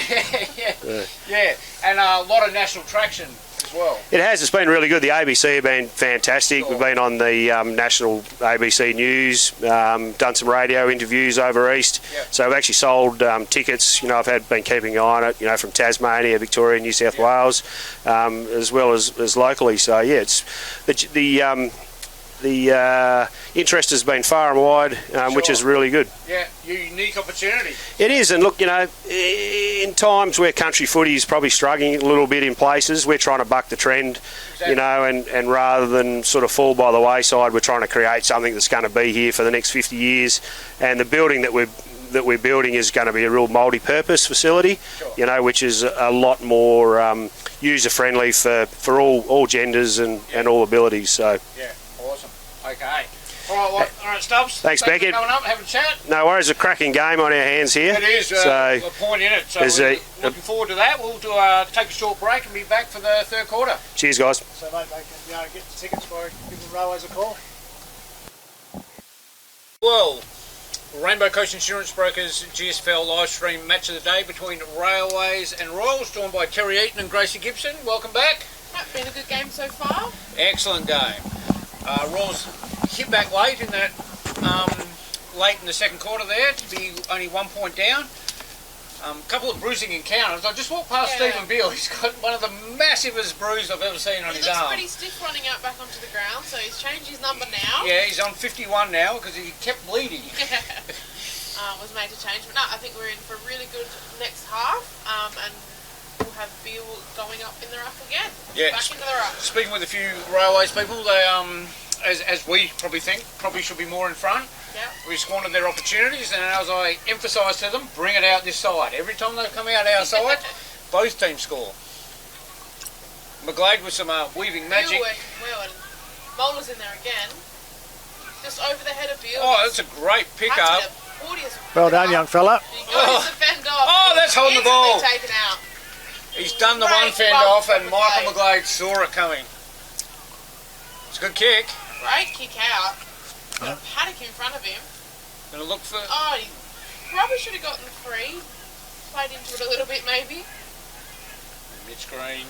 And a lot of national traction as well. It has. It's been really good. The ABC have been fantastic. Sure. We've been on the national ABC News, done some radio interviews over east. Yep. So we've actually sold tickets. I've been keeping an eye on it. From Tasmania, Victoria, New South Wales, as well as locally. So yeah, it's the interest has been far and wide, which is really good. Yeah, unique opportunity. It is, and look, in times where country footy is probably struggling a little bit in places, we're trying to buck the trend, Exactly. and rather than sort of fall by the wayside, we're trying to create something that's going to be here for the next 50 years, and the building that we're building is going to be a real multi-purpose facility, Sure. Which is a lot more user-friendly for all genders and all abilities. So. Yeah, awesome. Okay. All right, Stubbs. Thanks, Beckett. For coming up, having a chat. No worries, a cracking game on our hands here. It is a point in it, so we're looking forward to that. We'll take a short break and be back for the third quarter. Cheers, guys. So, mate, they can get the tickets for it. Give the Railways a call. Well, Rainbow Coast Insurance Brokers GSFL live stream match of the day between Railways and Royals, joined by Terry Eaton and Gracie Gibson. Welcome back. Been a good game so far. Excellent game. Royals hit back late in that late in the second quarter there to be only 1 point down. A couple of bruising encounters. I just walked past Stephen Beale. He's got one of the massivest bruises I've ever seen on his arm. He looks pretty stiff running out back onto the ground, so he's changed his number now. Yeah, he's on 51 now because he kept bleeding. Was made to change, but no, I think we're in for a really good next half, and we'll have Beale going up in the ruck again. Yeah, back into the ruck. Speaking with a few Railways people, they as we probably think, probably should be more in front. Yep. We squandered their opportunities, and as I emphasised to them, bring it out this side. Every time they come out our side, both teams score. McGlade with some weaving magic. Beale working well, and Molar's in there again. Just over the head of Beale. Oh, that's a great pickup. Well done, young fella. He got his fend off. Oh, that's holding the ball. Taken out. He's done the Great one fend bump off, and from Michael McGlade saw it coming. It's a good kick. Great kick out. Got a paddock in front of him. Gonna look for. Oh, he probably should have gotten free. Played into it a little bit, maybe. Mitch Green.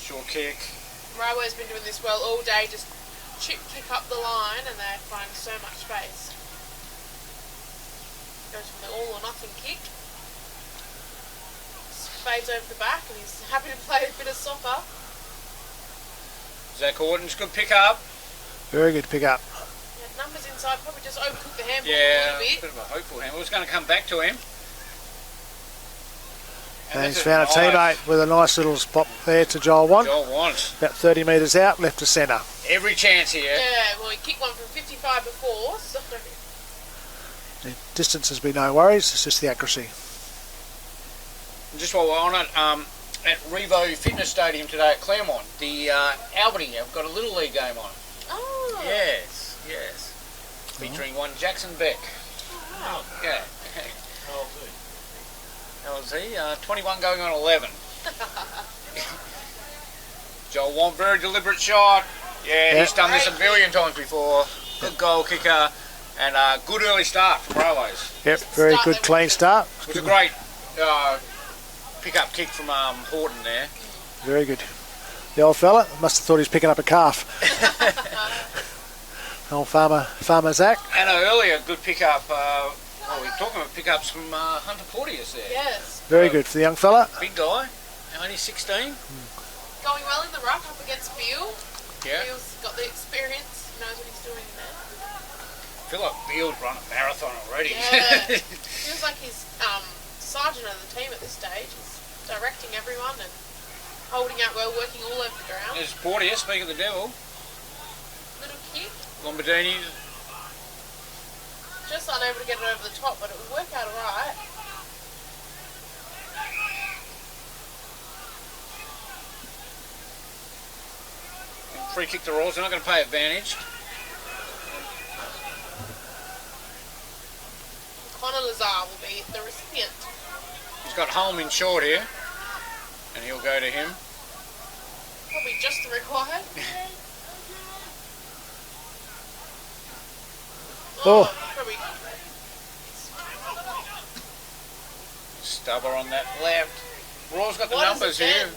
Short kick. Railway's been doing this well all day, just chip kick up the line, and they find so much space. Goes from the all or nothing kick. Fades over the back, and he's happy to play a bit of soccer. Zach Orton's good pick up. Very good pick up. He had numbers inside, probably just overcooked the handball Yeah, a little a bit of a hopeful hand. It was going to come back to him. And he's found a teammate with a nice little spot there to Joel Want. Joel Want. About 30 metres out, left to centre. Every chance here. Yeah, well, he kicked one from 55 before, so... The distance has been no worries, it's just the accuracy. And just while we're on it, at Revo Fitness Stadium today at Claremont, the Albany have got a Little League game on. Oh. Yes. Featuring one Jackson Beck. Wow. Yeah. How old is he? 21 going on 11. Joel Want, very deliberate shot. Yeah, he's done this a billion times before. Good goal kicker and a good early start from Railways. Yep, very good clean start. It was a great pick-up kick from Horton there. Very good. The old fella must have thought he was picking up a calf. Old farmer Zach. And earlier, good pick-up. We're talking about pick-ups from Hunter Porteous there. Yes. Very good for the young fella. Big guy, only 16. Going well in the ruck up against Beale. Yeah. Beale's got the experience, knows what he's doing there. I feel like Beale's run a marathon already. Yeah. Feels like he's sergeant of the team at this stage. He's directing everyone and holding out well, working all over the ground. There's Porteous, speaking of the devil. Little kick. Lombardini. Just unable to get it over the top, but it will work out alright. Free kick to Royals, they're not going to pay advantage. Connor Lazar will be the recipient. He's got Holm in short here, and he'll go to him. Probably just the required. Oh. Probably. Stubber on that left. Roy's got the What is numbers it here. then?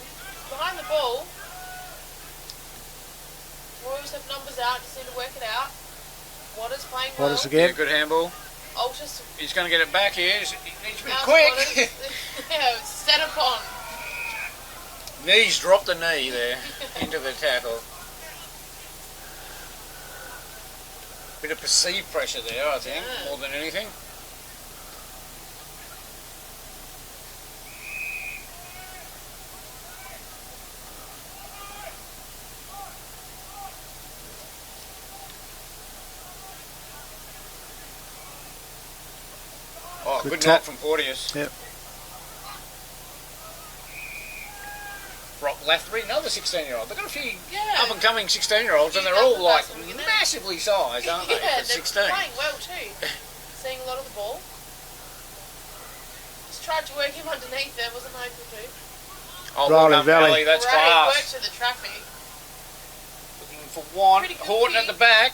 Behind the ball. Royals have numbers out, just need to work it out. Waters playing well. Waters again. Yeah, good handball. Altus. He's going to get it back here. He needs to be How's quick. Waters? Yeah, set upon. Knees dropped the knee there into the tackle. Bit of perceived pressure there, I think, more than anything. Oh, good knock from Porteous. Yep. Brock Lathbury, another 16-year-old. They've got a few Yeah. up-and-coming 16-year-olds, and they're all like massively sized, aren't they? Yeah, For 16. they're playing well too. Seeing a lot of the ball. Just tried to work him underneath there, wasn't able to. Oh, Riley well done, Valley. Valley. That's Great class. work to the traffic. Looking for one. Pretty good Horton kick. at the back.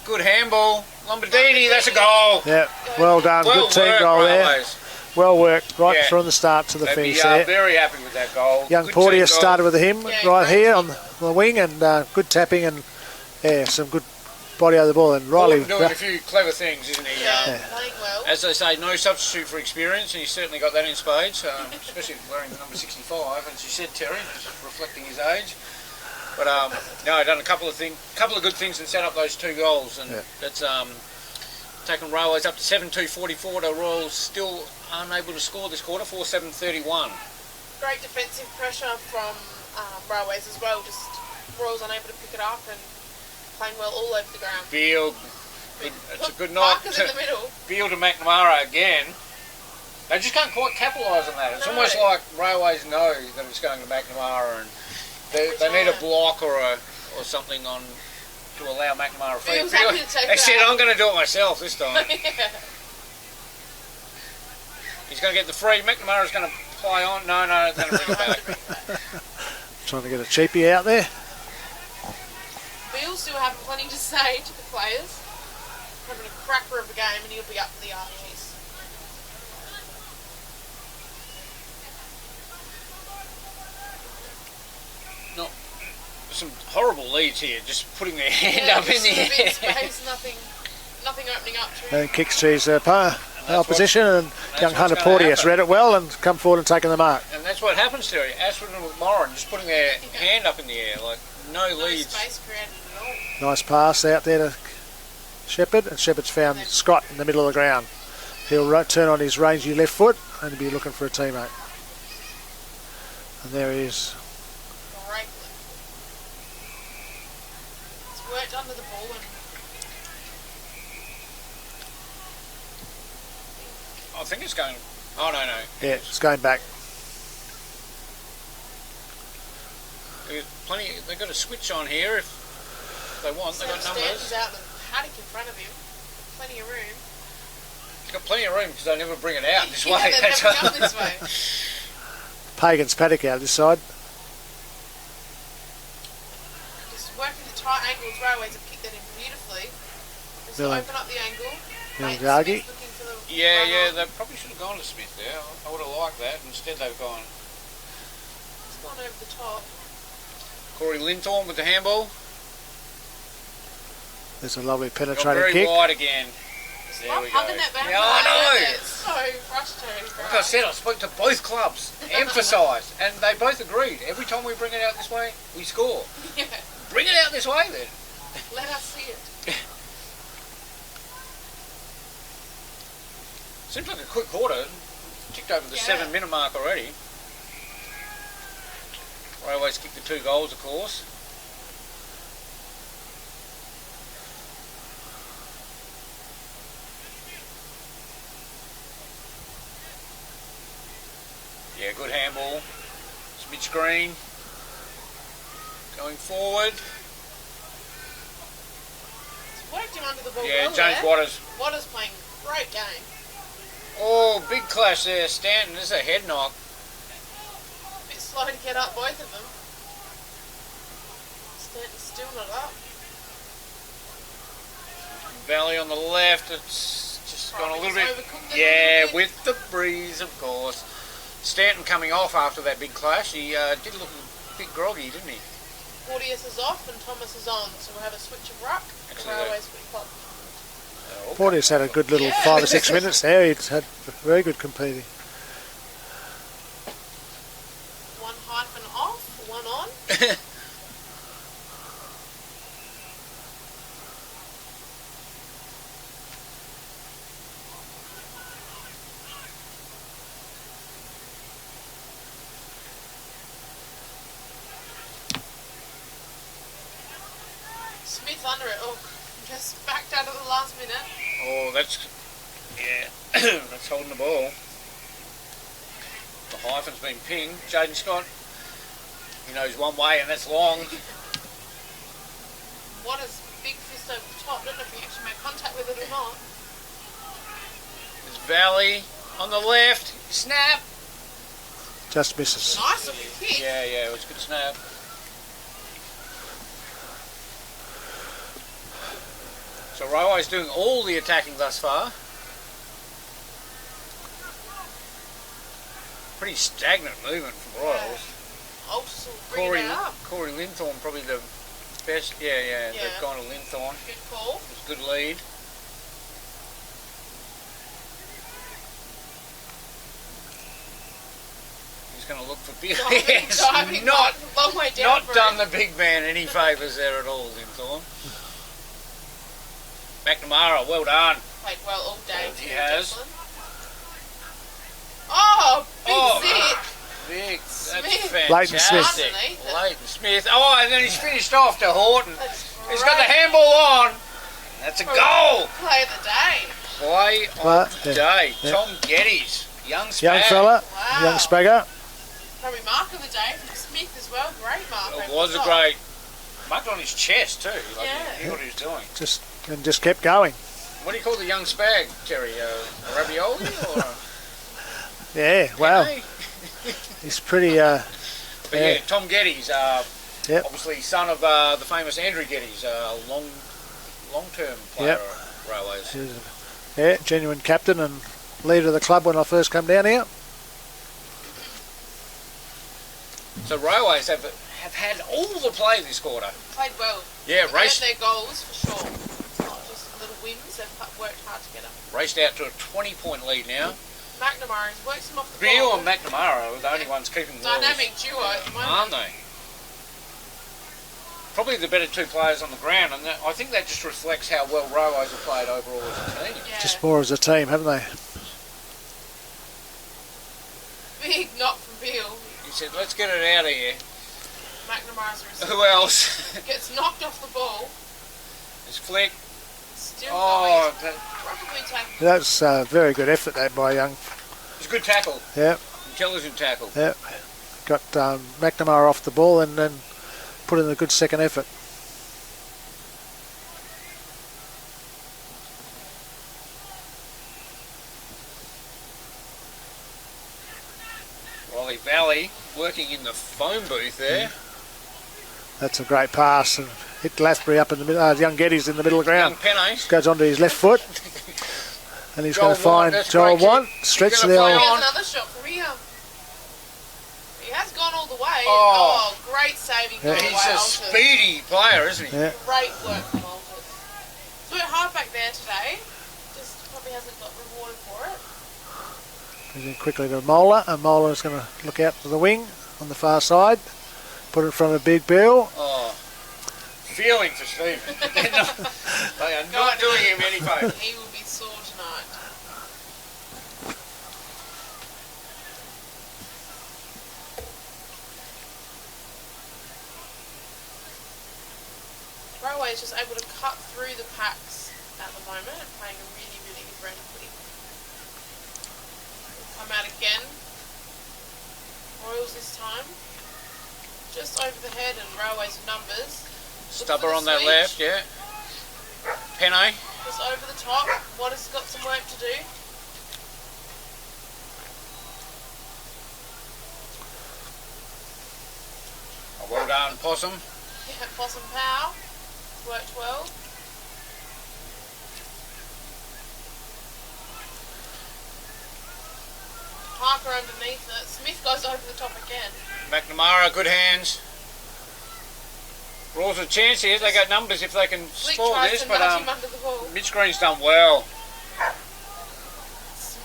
Good handball. Lombardini, that's a goal. Yeah, well done. Well Good team worked, goal there. Railways. Well worked right Yeah. from the start to the They'd finish be there. very happy with that goal. Young Good Porteous team goal. started with him Yeah, right great here team. on the wing, and good tapping and some good body over the ball. And Riley, Horton doing a few clever things, isn't he? Yeah, playing well. As they say, no substitute for experience, and he's certainly got that in spades, especially wearing the number 65, as you said, Terry, just reflecting his age. But no, done a couple of good things and set up those 2 goals, and that's taken Railways up to 7-2-44. The Royals still unable to score this quarter, 4-7-31. Great defensive pressure from Railways as well. Just Royals unable to pick it up and playing well all over the ground. Field, it's a good night. Parker's in the middle. Field to McNamara again. They just can't quite capitalise on that. It's No. almost like Railways know that it's going to McNamara, and they need a block or something on to allow McNamara free. Field's happy to take They said, that. I'm going to do it myself this time. Yeah. He's going to get the free. McNamara's going to play on. No, it's going to bring it back. trying to get a cheapie out there. Beal still having plenty to say to the players. Having a cracker of a game, and he'll be up for the Archies. No, some horrible leads here, just putting their hand Yeah, up in just the a bit air. space, nothing opening up to him. And kicks to his opposition, and young what's Hunter gonna Porteous happen. read it well and come forward and taken the mark. And that's what happens to you. Ashford and McMorrin just putting their hand up in the air, like no No leads. space created at all. Nice pass out there to Shepherd, and Shepherd's found Scott in the middle of the ground. He'll turn on his rangy left foot and be looking for a teammate. And there he is. Great. It's worked under the ball and I think it's going. Oh no. Yeah, it's going back. There's plenty. They've got a switch on here if they want. They've got Stanton's numbers. out and paddock in front of him. Plenty of room. They've got plenty of room because they never bring it out this Yeah, way. they That's never right. come this way. Pagan's paddock out this side. Just working the tight angles. Railways have kicked that in beautifully. Just Really? open up the angle. Really Mate Dargy. Smith looking for the Yeah. run-on. They probably should have gone to Smith there. I would have liked that. Instead, they've gone. It's gone over the top. Corey Linthorne with the handball. There's a lovely Got penetrating very kick. wide again. Just There love we go. hugging that back. Yeah, I know. It's so frustrating. for Like I us. said, I spoke to both clubs, emphasised, and they both agreed. Every time we bring it out this way, we score. Yeah. Bring it out this way then. Let us see it. Seems like a quick quarter. Ticked over the 7-minute mark already. Railways kicked the 2 goals, of course. Yeah, good handball. Mitch Green going forward. It's worked him under the ball Yeah, well James there. Waters. Waters playing great game. Oh, big clash there. Stanton, this is a head knock. Bit slow to get up, both of them. Stanton's still not up. Valley on the left. It's just gone a Probably little just bit. overcooked it a Yeah, little bit. with the breeze, of course. Stanton coming off after that big clash. He did look a bit groggy, didn't he? Porteous is off and Thomas is on, so we'll have a switch of ruck. Actually, Railways footy club. Porteous had a good little 5 or 6 minutes there. He'd had very good competing. One hyphen off, one on. Smith under it. Oh, just backed out at the last minute. Oh, that's, yeah, that's holding the ball. The hyphen's been pinged. Jaden Scott, he knows one way and that's long. What is big fist over the top? I don't know if he actually made contact with it or not. There's Valley on the left. Snap. Just misses. Nice looking kick. Yeah, it was a good snap. So Railway's doing all the attacking thus far. Pretty stagnant movement from Royals. Altus will bring it up. Corey Linthorne probably the best. Yeah, they've gone to Linthorne. Good call. It was a good lead. He's going to look for big. Diving not long way down. Not done the big man any favours there at all, Linthorne. McNamara, well done. Played well all day. He has. Oh, big zit. Big. That's Smith. fantastic. Leighton Smith. Leighton Smith. Oh, and then he's finished off to Horton. He's got the handball on. That's a goal. Play of the day. Play of the day. Tom Geddes. Young spag. Young fella, Wow. young spagger. Probably mark of the day from Smith as well. Great mark. It over was the a top. great. Marked on his chest too. Like Yeah. he knew what he was doing. Just kept going. What do you call the young spag, Terry? A ravioli or a Yeah, wow. penne? He's pretty. But Yeah. yeah, Tom Geddes, Yep. obviously son of the famous Andrew Geddes, long-term player Yep. at Railways. He was yeah, genuine captain and leader of the club when I first come down here. So Railways have had all the play this quarter. Played well. Yeah, They've raced earned their goals for sure. It's not just little wins. They've worked hard to get them. raced out to a 20-point lead now. McNamara works him off the Beale ball. and McNamara are the only ones keeping the Dynamic duo at the moment. aren't they? Probably the better two players on the ground, and I think that just reflects how well Railways have played overall as a team. Yeah. Just more as a team, haven't they? Big knock from Beale. He said, let's get it out of here. McNamara's a receiver. Who else? Gets knocked off the ball. There's Flick. Still Oh, going. Probably tackling. That's a very good effort there by Young. it's a good tackle. Yep, Intelligent tackle. yep. Got McNamara off the ball and then put in a good second effort. Riley Valley working in the phone booth there. That's a great pass and hit Lathbury up in the middle. Young Geddes in the middle of the ground. Young Penne. Goes onto his left foot. And he's going to Joel White, find that's Joel great White. kick. Stretch He's the gonna play old. on. Here's another shot for Rio. He has gone all the way. Oh. Great saving Yeah. goal by He's a Altus. speedy player, isn't he? Yeah. Great work from Altus. It's worked hard back there today. Just probably hasn't got rewarded for it. Goes in quickly to Mola, and Mola is going to look out to the wing on the far side. Put it in front of Big Bill. Oh. Feeling for Stephen. They are not doing him any favour. He will be sore tonight. Railway is just able to cut through the packs at the moment, playing a really, really good brand of footy. Come out again. Royals this time. Just over the head and Railways numbers. Stubber on that left, yeah. Penne. Just over the top. Waters got some work to do. Oh, well done, Possum. Yeah, Possum Pow. Worked well. Parker underneath it. Smith goes over the top again. McNamara, good hands. Rules a chance here. They got numbers if they can Flick spoil tries this, to but nudge him under the ball. Mitch Green's done well.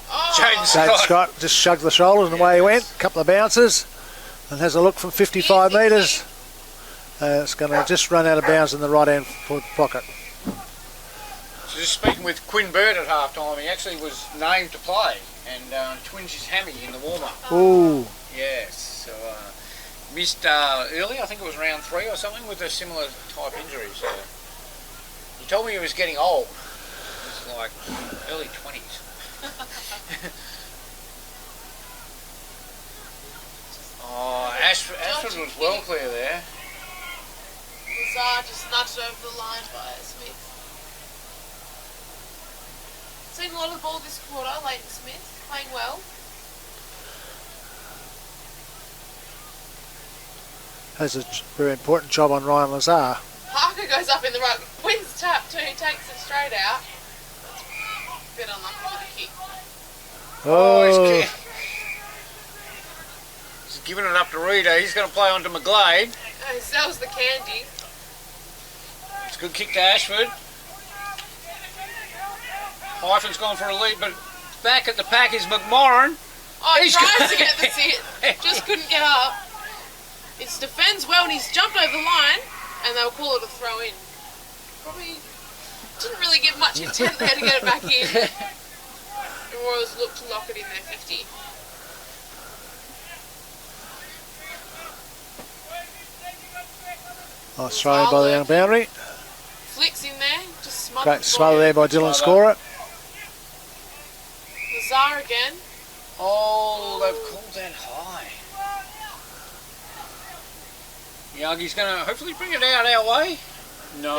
Oh. Jaden Jaden Scott just shrugged the shoulders and away he went. A couple of bounces and has a look from 55 metres. It's going to just run out of bounds in the right hand pocket. So just speaking with Quinn Bird at half time, he actually was named to play and twinged his hammy in the warm-up. Ooh. Yes, so missed early, I think it was round 3 or something, with a similar type injury. So he told me he was getting old. It's like early 20s. Ashford was well clear there. Lazar just nudged over the line by Smith. Seen a lot of the ball this quarter, Leighton Smith, playing well. Has a very important job on Ryan Lazar. Parker goes up in the ruck, wins tap too, takes it straight out. Bit unlucky for the kick. Oh, he's giving it up to Reader. He's going to play on to McGlade. He sells the candy. It's a good kick to Ashford. Hyphen's gone for a lead, but back at the pack is McMorrin. Oh, he tries to get the sit, just couldn't get up. It defends well and he's jumped over the line and they'll call it a throw in. Probably didn't really give much intent there to get it back in. The Royals look to lock it in their 50. nice throw by the young boundary. Flicks in there, just smothered. Great smother there by Dylan Scorer. Lazar again. Oh, they've called that high. Yogi's going to hopefully bring it out our way. No.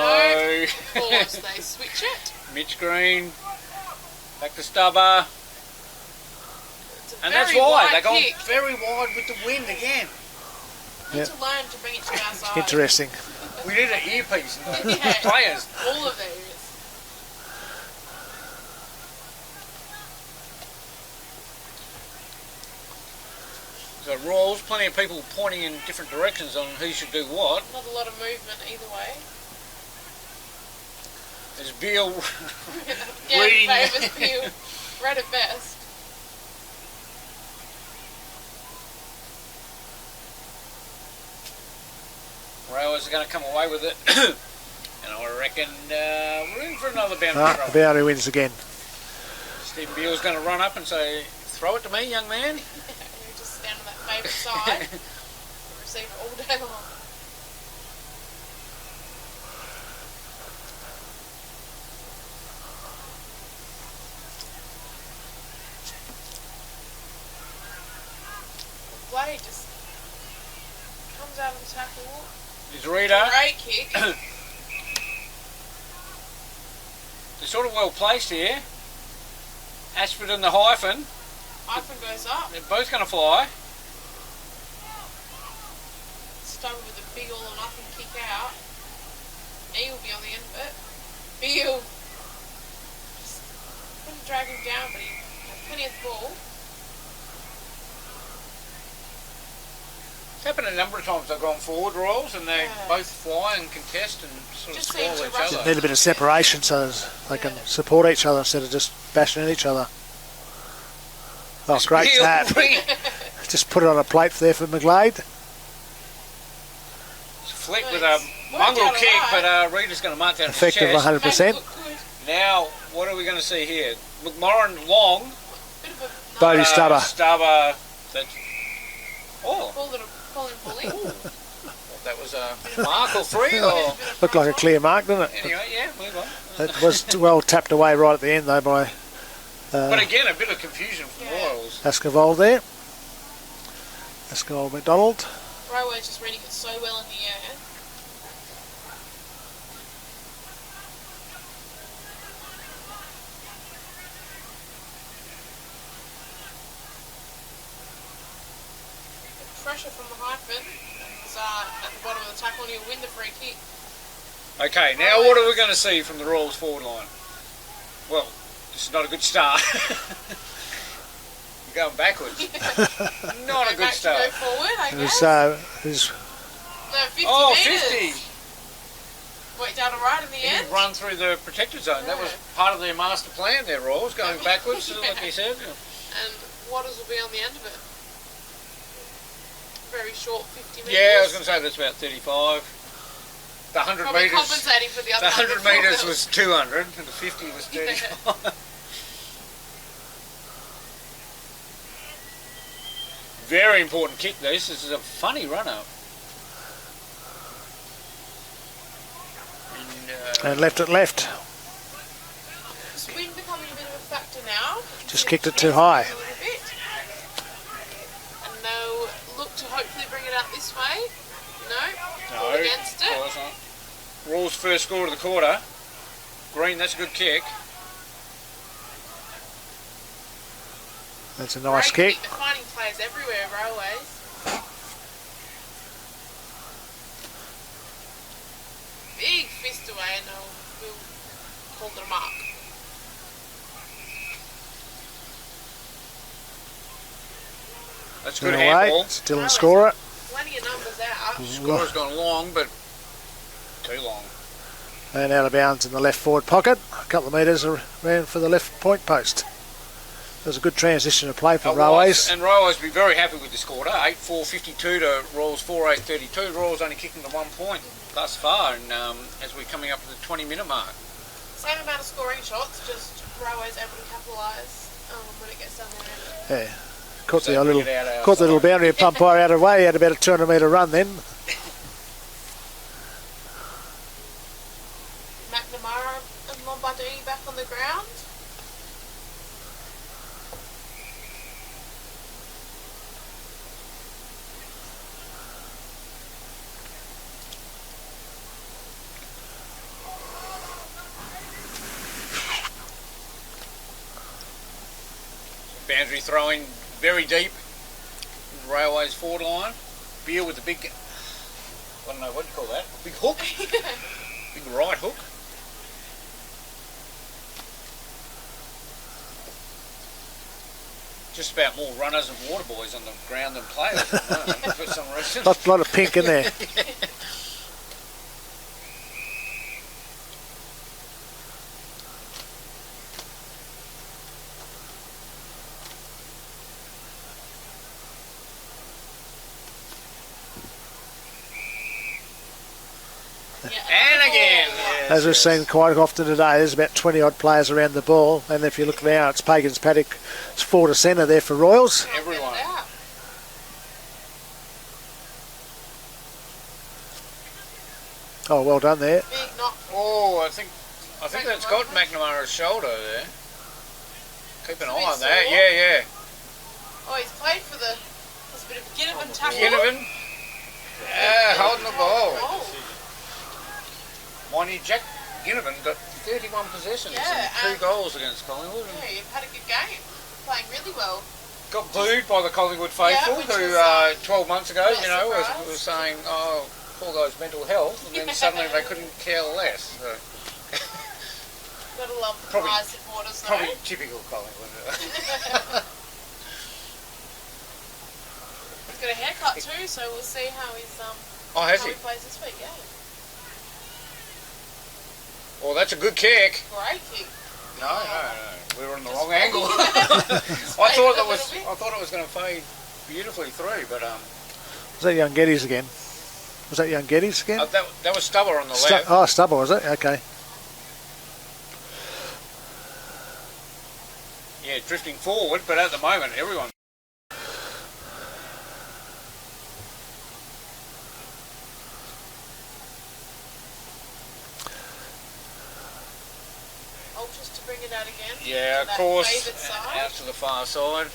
Of course, they switch it. Mitch Green. Back to Stubber. And that's very why wide they're going kick. very wide with the wind again. Need Yep. to learn to bring it to our side. Interesting. We need an earpiece in the Yeah. players. All of their ears. So Royals, plenty of people pointing in different directions on who should do what. Not a lot of movement either way. There's Beale Yeah, reading. favours Peel. Read it best. Railways are going to come away with it. And I reckon we're in for another boundary The throw. boundary wins again. Stephen Beale's going to run up and say, throw it to me, young man. You just stand on that favourite side. Receive it all day long. Blade just comes out of the tackle. His Reader. Great kick. They're sort of well placed here. Ashford and the Hyphen. Hyphen goes up. They're both going to fly. Stubber with a big all or nothing kick out. He will be on the end of it. Beale. Just couldn't drag him down, but he had plenty of the ball. It's happened a number of times they've gone forward, Royals, and they Yeah. both fly and contest and sort of Just seem spoil to each rush other. Need a bit of separation so they can support each other instead of just bashing at each other. Oh, great Beale, tap. Just put it on a plate there for McGlade. Flick Nice. with a Worked mongrel out kick, alright. but Reader's going to mark that Effective chest. 100%. Look good. Now, what are we going to see here? McMorrin long. Bit of a Bodie Stubber. Stubber. That's, oh, call it a pull and bully. that was a mark or three or... Looked like a clear mark, didn't it? Anyway, yeah, move on. It was well tapped away right at the end though by But again, a bit of confusion from Yeah. Royals. Escovold there. Escovold McDonald. Railway's just reading it so well in the air. Pressure from the Hyphen. Is at the bottom of the tackle and he'll win the free kick. Okay, now what are we going to see from the Royals forward line? Well, this is not a good start. We've going backwards. Not a good start. Go forward, I It guess. was, No, 50 Oh, metres. 50. Wait, down to right in the He end? run through the protected zone. That was part of their master plan, their rules, going backwards, Yeah. like you said. And Waters will be on the end of it. Very short 50 metres. Yeah, I was going to say that's about 35. The 100 Probably metres. compensating for the other The 100 100 metres was 200, and the 50 was 35. Very important kick. This is a funny run up. and left it left. Is wind becoming a bit of a factor now? Just kicked it too high. A little bit. And they'll look to hopefully bring it out this way. No, all against it. Of course not. Rawls first score of the quarter. Green, that's a good kick. That's a nice Great kick. They're finding players everywhere, Railways. Big fist away and we'll call it a mark. That's a good Away. handball. Still in scorer. Plenty of numbers out. Score's gone long, but too long. And out of bounds in the left forward pocket. A couple of metres around for the left point post. It was a good transition of play from Railways. And Railways will be very happy with this quarter. 8-4-52 to Rawls 4-8-32. Rawls only kicking to 1 point thus far, and as we're coming up to the 20-minute mark. Same amount of scoring shots, just Railways able to capitalise when it gets down the end. Yeah. Caught So the bring little, it out caught the little outside. boundary umpire out of the way. He had about a 200 metre run then. McNamara and Lombardini back on the ground. Boundary throwing very deep. Railways forward line. Beer with the big, I don't know, what do you call that? Big hook? Big right hook. Just about more runners and water boys on the ground than players at the moment, for some reason. Lot of pink in there. And again. As we've seen quite often today, there's about 20 odd players around the ball, and if you look now, it's Pagan's paddock. It's 4 to centre there for Royals. Everyone. Oh, well done there. Big knock. Oh, I think that's got McNamara's shoulder there. Keep an eye on that. sore. Yeah. Oh, he's played for the. There's a bit of Ginnivan tackle. Ginnivan. Holding the ball. Oh, Monty Jack Ginnivan got 31 possessions Yeah, and 2 and- goals against Collingwood. yeah, you've had a good game. Playing really well. Got booed by the Collingwood faithful, which who was, 12 months ago, not you know, surprised. was saying, oh, poor guy's mental health, and then suddenly they couldn't care less. So, Gotta love the Probably- prize supporters though. probably typical Collingwood. He's got a haircut too, so we'll see how he's Oh, has how he? he plays this week. Yeah, Well, that's a good kick. great kick. No, we were on the wrong angle. I thought it was going to fade beautifully through, but Was that young Geddes again? Was that young Geddes again? that was Stubber on the left. Oh, Stubble, was it? Okay. Yeah, drifting forward, but at the moment, everyone. Ultras to bring it out again. Yeah, to of that course, favoured side. out to the far side.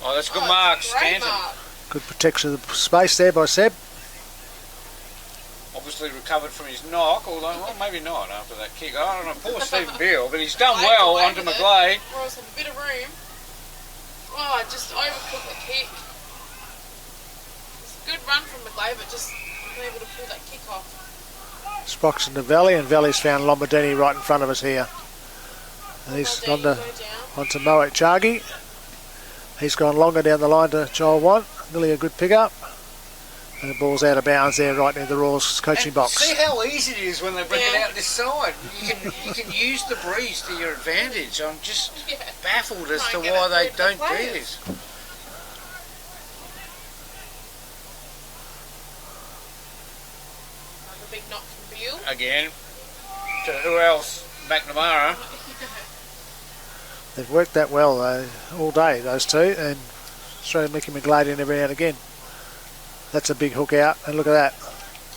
Oh, that's a good mark, Great Stanton. mark. Good protection of the space there by Seb. Obviously recovered from his knock, although, well, maybe not after that kick. I don't know, poor Stephen Beale, but he's done Played well away onto with it. McGlade. Royals have a bit of room. Oh, just overcooked the kick. It's a good run from McGlade, but just unable to pull that kick off. Spock's in the Valley, and Valley's found Lombardini right in front of us here. And he's gone onto Moet Chagi. He's gone longer down the line to Joel Want. Really a good pickup. And the ball's out of bounds there right near the Royals coaching box. See how easy it is when they bring it out this side. You can use the breeze to your advantage. I'm just baffled as to why they don't do this. Another big knock from Beale. Again. To who else? McNamara. They've worked that well all day, those two, and throw Mickey McGlade in every now and again. That's a big hook out, and look at that.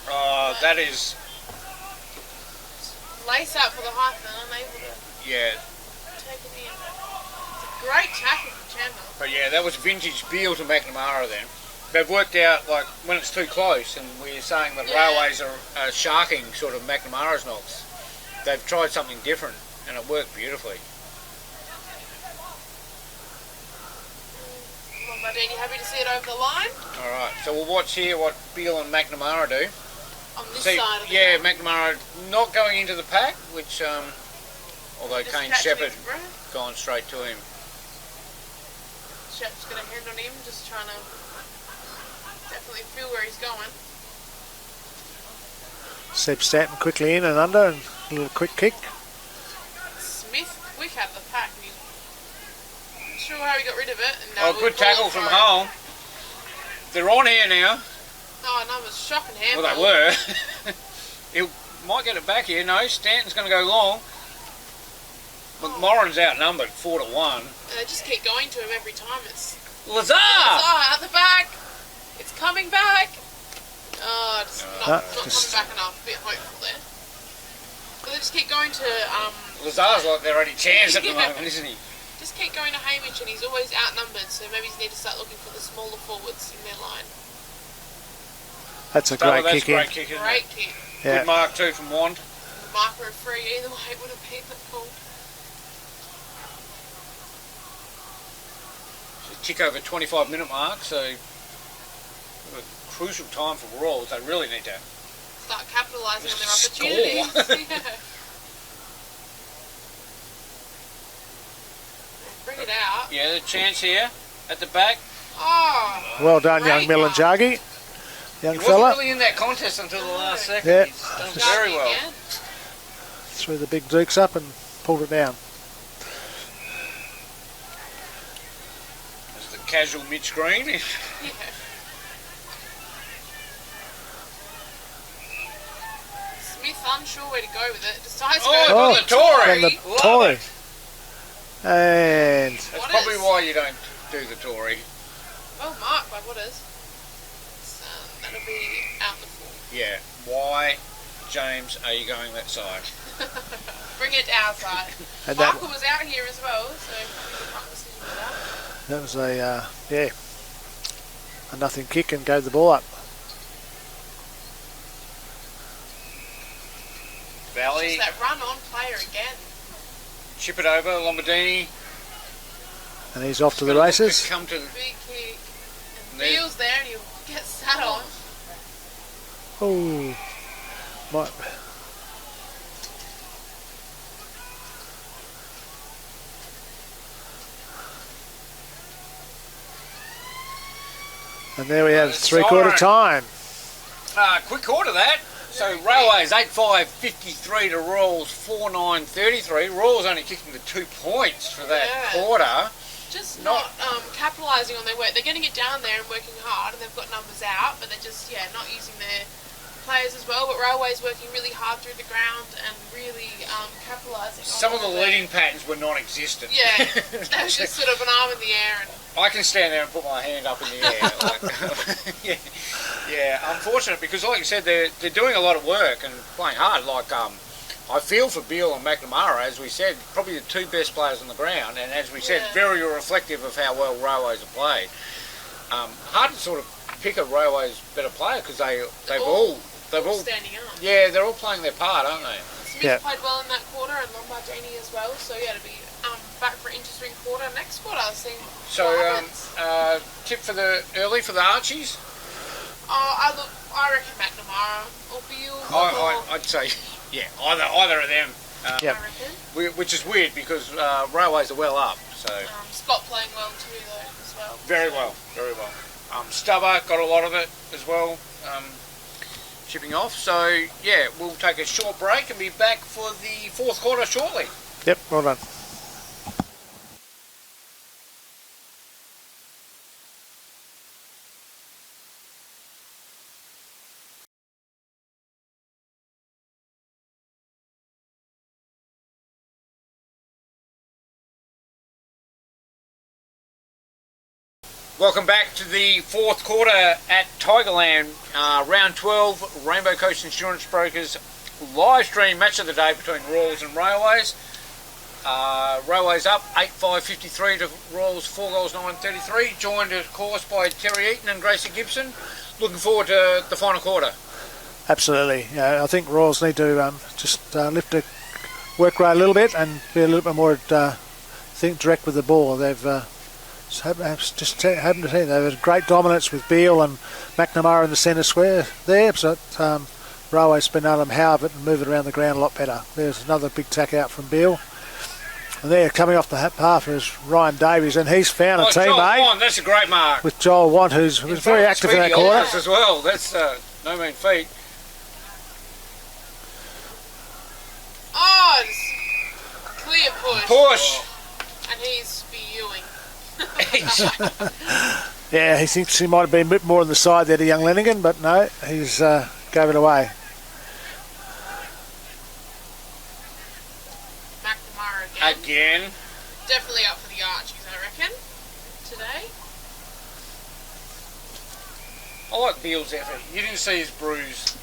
Oh, that is... Lace up for the height and unable to take it in. It's a great tackle from Chandler. But yeah, that was vintage Beale to McNamara then. They've worked out, like, when it's too close, and we're saying that Railways are sharking sort of McNamara's knocks. They've tried something different, and it worked beautifufully. Lombardini happy to see it over the line. Alright, so we'll watch here what Beale and McNamara do. On this side of the McNamara not going into the pack, which, although Kane Shepherd gone straight to him. Shepherd's got a hand on him, just trying to definitely feel where he's going. Seb Stanton quickly in and under, and a little quick kick. Smith quick out of the pack. I'm not sure how he got rid of it. And good tackle from home. They're on here now. Oh, no, it was shocking handball. Well, they were. He might get it back here. No, Stanton's going to go long. McMorrin's outnumbered 4-1. They just keep going to him every time. It's Lazar! Out the back. It's coming back. Oh, it's not coming back enough. A bit hopeful there. So they just keep going to... Lazar's like their only chance at the moment, isn't he? Just keep going to Hamish, and he's always outnumbered, so maybe you need to start looking for the smaller forwards in their line. That's a great kick in. Great kick, isn't Great it? kick. Good mark too from Wand. The marker of free, either way it would have been the call. Tick over 25-minute mark, so a crucial time for Royals. They really need to start capitalising on their opportunities. Bring it out. Yeah, the chance here at the back. Oh, well done, young Milanjagi. Young he fella. wasn't really in that contest until the last second. Yeah. He's done very well. Again. Threw the big dukes up and pulled it down. That's the casual Mitch Green. Yeah. Smith unsure where to go with it. Decides to go the Tory. The Tory. And that's probably why you don't do the Tory. Well marked by Waters. That'll be out the full. Yeah. Why, James, are you going that side? Bring it to our side. And Michael was out here as well, so that was a nothing kick and gave the ball up. Valley. Just that run on player again. Chip it over, Lombardini. And he's off to the races. Come to big kick. And Beale's there and he'll get sat on. Oh, might. And there we have three-quarter time. Quick quarter that. So Railways 8-5-53 to Royals 4-9-33. Royals only kicking the 2 points for that quarter. Just not capitalising on their work. They're getting it down there and working hard, and they've got numbers out, but they're just not using their players as well. But Railways working really hard through the ground and really capitalising. Some of the leading patterns were non-existent. Yeah, that was just sort of an arm in the air. And I can stand there and put my hand up in the air. Unfortunate because, like you said, they're doing a lot of work and playing hard. Like I feel for Beale and McNamara, as we said, probably the two best players on the ground, and as we said, very reflective of how well Railways have played. Hard to sort of pick a Railways better player because they've all standing up. Yeah, they're all playing their part, aren't they? Smith played well in that quarter, and Lombardini as well. So to be back for an interesting quarter next quarter. So tip for the early for the Archies. I look I reckon McNamara or Beale. I'd say, yeah, either of them. Yep. I reckon. Which is weird because Railways are well up. So Scott playing well too, though, as well. very well. Stubber got a lot of it as well. Shipping off. So yeah, we'll take a short break and be back for the fourth quarter shortly. Yep, well done. Welcome back to the fourth quarter at Tigerland, round 12, Rainbow Coast Insurance Brokers live stream match of the day between Royals and Railways. Railways up 8-5-53 to Royals 4 goals 9-33, joined of course by Terry Eaton and Gracie Gibson. Looking forward to the final quarter. Absolutely. I think Royals need to just lift the work rate a little bit and be a little bit more direct with the ball. They've just happened to see they've had great dominance with Beale and McNamara in the centre square there, but Railway's been able to halve it and move it around the ground a lot better. There's another big tack out from Beale. And there, coming off the half is Ryan Davies, and he's found a teammate. That's a great mark. With Joel Want, who's very active in that quarter. As well. That's no mean feat. Oh, it's clear push. And he's spewing. Yeah, he thinks he might have been a bit more on the side there to young Lenigan, but no, he's gave it away. McNamara Again. Definitely up for the Archies, I reckon, today. I like Beale's effort. You didn't see his bruise.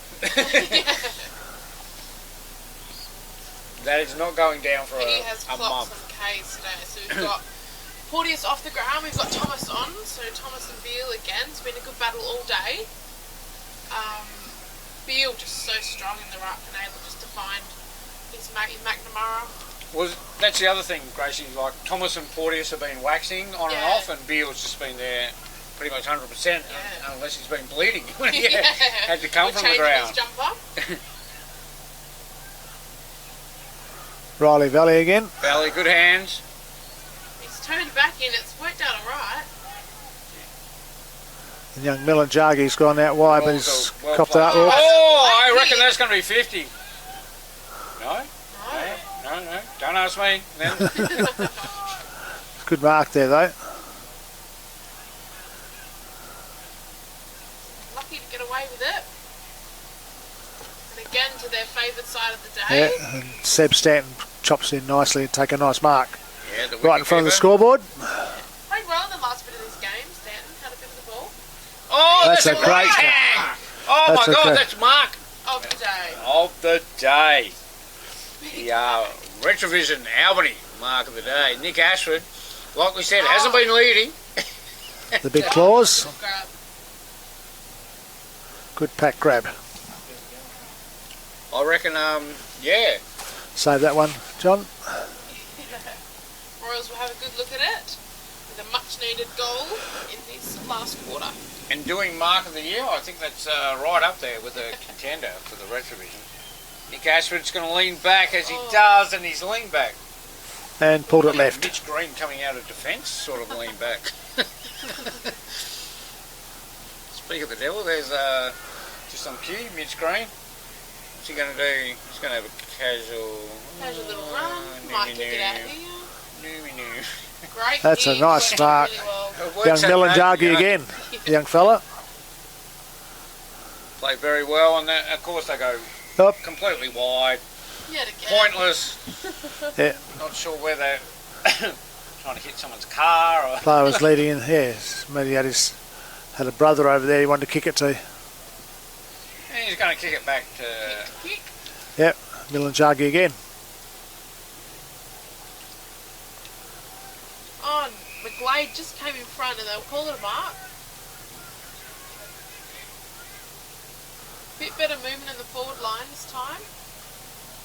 That is not going down for he has a clocked month. some Ks today, so we've got Porteous off the ground, we've got Thomas on, so Thomas and Beale again. It's been a good battle all day. Beale just so strong in the ruck and able just to find his mate in McNamara. That's the other thing, Gracie. Like Thomas and Porteous have been waxing on and off, and Beale's just been there pretty much 100%, unless he's been bleeding when he had to come from the ground. His jumper. Riley Valley again. Valley, good hands. He's turned back in. It's worked out alright. And young Milanjagi's gone out wide, but he's copped it up. Oh, I reckon that's going to be 50. No. Don't ask me. Good mark there, though. Lucky to get away with it. And again to their favoured side of the day. Yeah, and Seb Stanton chops in nicely and take a nice mark. Yeah, right in front of the scoreboard. Played well in the last bit of this game. Stanton had a bit of the ball. Oh, that's a great tag. Oh my God, that's mark of the day. Of the day. The Retrovision Albany mark of the day. Nick Ashford, like we said, hasn't been leading. The big claws. Good pack grab. I reckon, yeah. Save that one, John. Royals will have a good look at it with a much needed goal in this last quarter. And doing mark of the year, I think that's right up there with a contender for the Retrovision. Nick Ashford's going to lean back as he does, and he's leaned back. And pulled it left. Mitch Green coming out of defence, sort of leaned back. Speak of the devil, there's just on cue, Mitch Green. What's he going to do? He's going to have a casual little run. Might kick it out here. Great. That's a nice mark. Really Young Milanjagi again, the young fella. Played very well, and of course they go completely wide. Yet again. Pointless. Yeah. Not sure where they're trying to hit someone's car. Or Player was leading in. Yes, maybe he had a brother over there he wanted to kick it to. And he's going to kick it back to... Kick. Yep, Milanjagi again. Oh, McGlade just came in front and they'll call it a mark. Bit better movement in the forward line this time.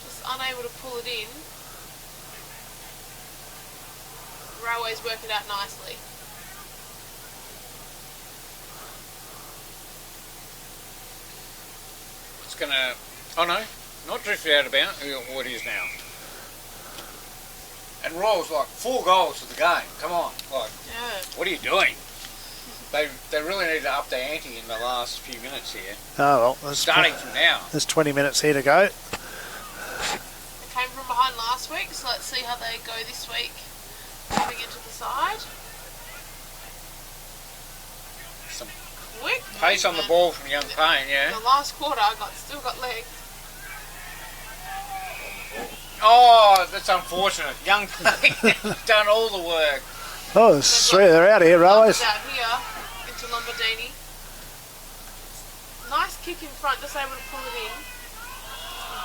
Just unable to pull it in. Railways work it out nicely. going to... Oh, no. Not drifted out of bounds. What it is now. And Royals, like, 4 goals for the game. Come on. Like, what are you doing? They really need to up their ante in the last few minutes here. Oh, well. Starting from now. There's 20 minutes here to go. They came from behind last week, so let's see how they go this week. Moving into the side. Some quick pace on the ball from Young Payne, yeah. The last quarter, still got legs. Oh, that's unfortunate. Young Payne done all the work. Oh, there's 3. They're out of here, Railways. Out here into Lombardini. Nice kick in front, just able to pull it in.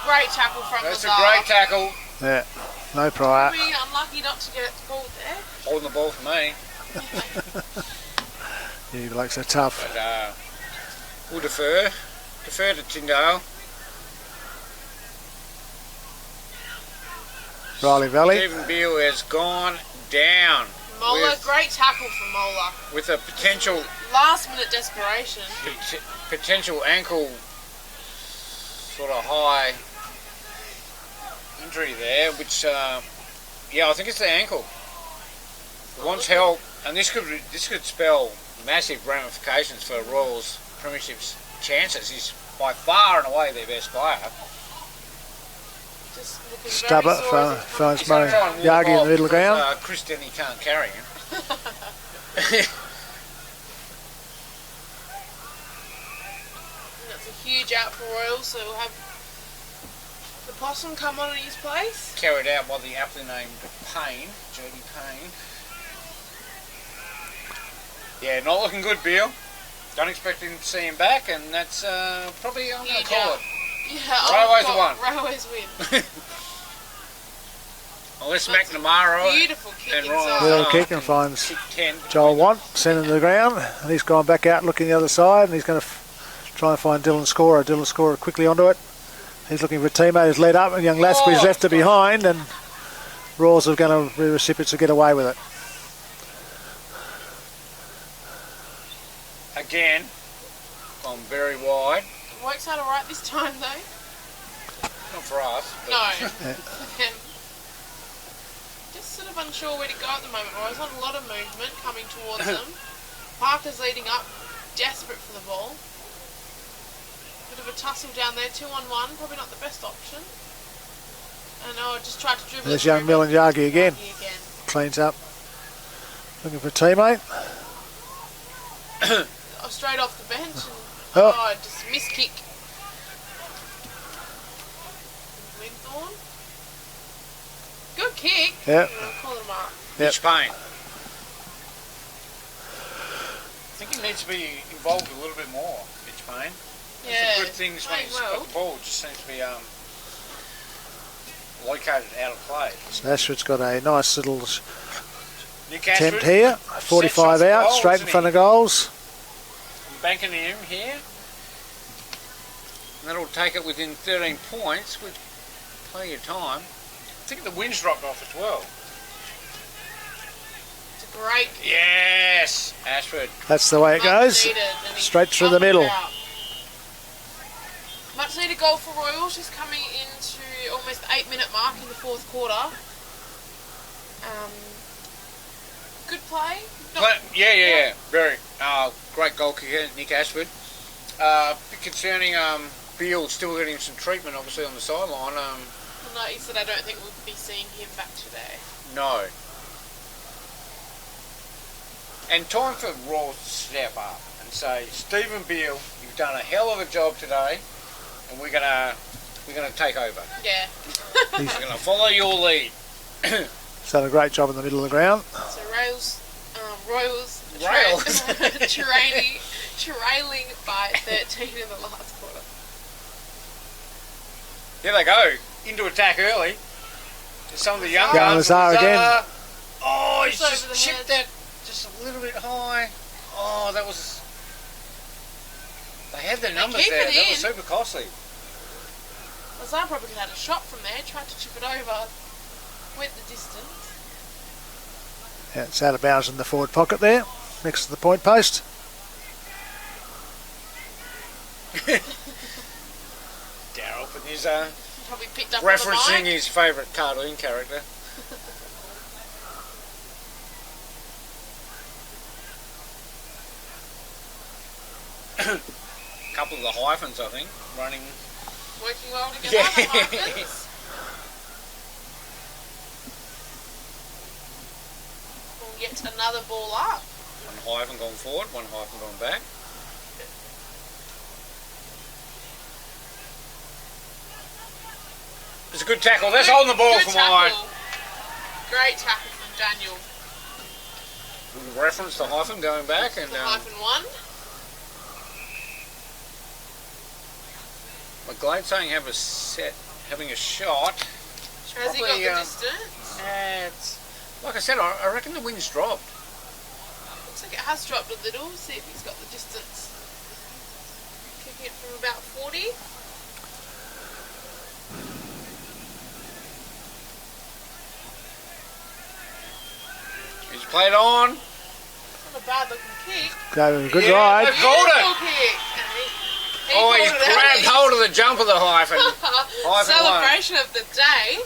Great tackle from That's Lazar. a great tackle. Yeah, no prior. Probably unlucky not to get it pulled there. Holding the ball for me. You blokes are tough. But we'll defer. Defer to Tyndale. Riley Valley. Stephen Beale has gone down. Mola, great tackle from Mola. With a potential... Last minute desperation. Potential ankle sort of high injury there, which, yeah, I think it's the ankle. Wants help, and this could spell massive ramifications for Royals Premiership's chances. He's by far and away their best player. Just looking Stubber very finds Yagi in the middle ground. Chris Denny can't carry him. That's a huge out for Royals, so we'll have the Possum come on in his place. Carried out by the aptly named Payne, Jody Payne. Yeah, not looking good, Beale. Don't expect him to see him back, and that's probably, I'm going to call it. Yeah, Railways have won. Railways win. Unless McNamara Beautiful kick and inside. Little kick and finds 10. Joel Want, sent him to the ground, and he's gone back out looking the other side, and he's going to try and find Dylan Scorer. Dylan Scorer quickly onto it. He's looking for a teammate who's led up, and young Lasky's left it behind, and Royals are going to be recipients to get away with it. Again, gone very wide. It works out alright this time though. Not for us. No. Just sort of unsure where to go at the moment. Royals had a lot of movement coming towards them. Parker's leading up, desperate for the ball. Bit of a tussle down there, 2-on-1, probably not the best option. And just tried to dribble. There's young Milan-Yagi again. Cleans up. Looking for a teammate. Straight off the bench. And, just miss kick. Windthorn. Good kick. Yeah. Call him up. Yep. Mitch Payne. I think he needs to be involved a little bit more, Mitch Payne. Yeah. Some good things when he's got the ball. It just seems to be located out of play. So Ashford's got a nice little Nick attempt Ashford, here. 45 out, goal, straight in front of goals. I'm banking him here. And that'll take it within 13 points with plenty of time. I think the wind's dropped off as well. It's a great. Yes, Ashford. That's the way it goes. Straight through the middle. Much needed goal for Royals, just coming into almost 8-minute mark in the fourth quarter. Good play. Yeah. Very great goal kicker, Nick Ashford. Bit concerning, Beale still getting some treatment, obviously, on the sideline. No, he said I don't think we'll be seeing him back today. No. And time for Royals to step up and say, Stephen Beale, you've done a hell of a job today, and we're gonna take over. Yeah. We're gonna follow your lead. He's done a great job in the middle of the ground. So Royals trailing by 13 in the last quarter. Here they go, into attack early. Some of the young guns. Lazar again. Oh, he's Just just over the chipped head. that just a little bit high. Oh, that was... They had their numbers keep there. it That in. was super costly. Lazar probably had a shot from there, tried to chip it over, went the distance. Yeah, it's out of bounds in the forward pocket there, next to the point post. He's Probably picked up referencing on the mic. his favourite cartoon character. A couple of the hyphens, I think, running. Working well together, the hyphens. We'll get another ball up. One hyphen gone forward, one hyphen gone back. It's a good tackle. That's holding the ball good for tackle. mine. Great tackle from Daniel. We reference the hyphen going back and The hyphen one. McGlade saying having a shot. Has he got the distance? It's, like I said, I reckon the wind's dropped. Looks like it has dropped a little. See if he's got the distance. Kicking it from about 40. He's played on. Not a bad looking kick. Good ride. They've called it. Kick. He's grabbed hold of the jump of the hyphen. Celebration of the day.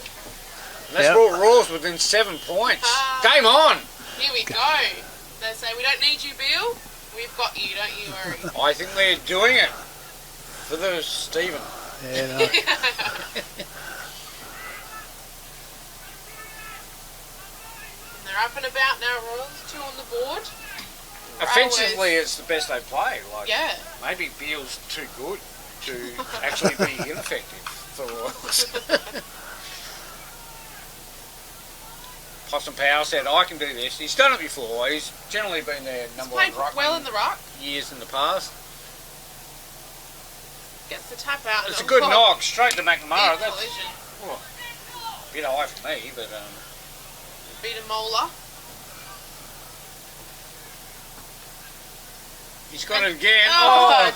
And that's brought Rawls within 7 points. Game on. Here we go. They say, we don't need you, Bill. We've got you, don't you worry. I think they're doing it for the Stephen. Yeah, no. They're up and about now, Royals. 2 on the board. Offensively, it's the best they play. Like, yeah. Maybe Beale's too good to actually be ineffective for Royals. Possum Power said, I can do this. He's done it before. He's generally been their number one ruckman. Well in the ruck. Years in the past. Gets the tap out. It's a good knock, straight to McNamara. That's a bit high for me, but... beat a molar. He's got it again.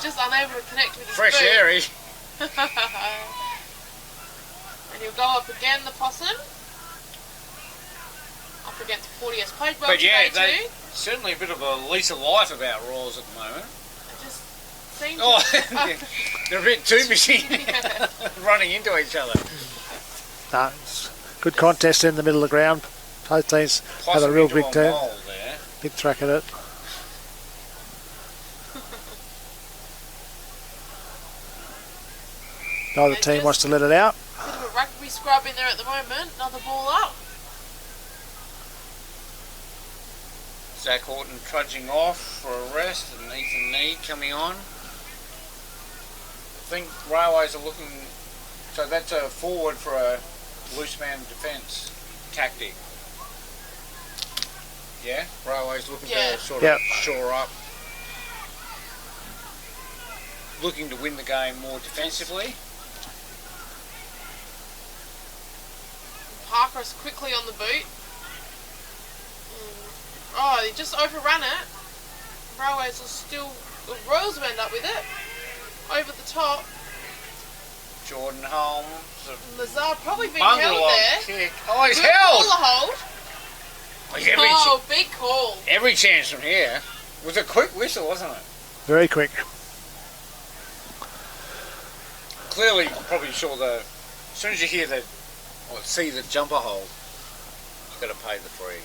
Just unable to connect with his fresh boot. airy. And he'll go up again, the Possum. Up against Porteous. Played well but yeah, today too. Certainly a bit of a lease of life about Rawls at the moment. It just seems they're a bit too busy running into each other. No, it's good contest in the middle of the ground. Both teams had a real big turn. Big track at it. Neither team wants to let it out. Bit of a rugby scrub in there at the moment. Another ball up. Zach Horton trudging off for a rest and Ethan Need coming on. I think Railways are looking, so that's a forward for a loose man defence tactic. Yeah, Railways looking to sort of shore up. Looking to win the game more defensively. Parker is quickly on the boot. Oh, he just overran it. Railways will still... The Royals will end up with it. Over the top. Jordan Holmes. Lazar probably being held there. Kick. Oh, he's good held! Ball hold. Big call. Every chance from here. It was a quick whistle, wasn't it? Very quick. Clearly, I'm probably sure as soon as you hear the, or see the jumper hold, you've got to pay the free.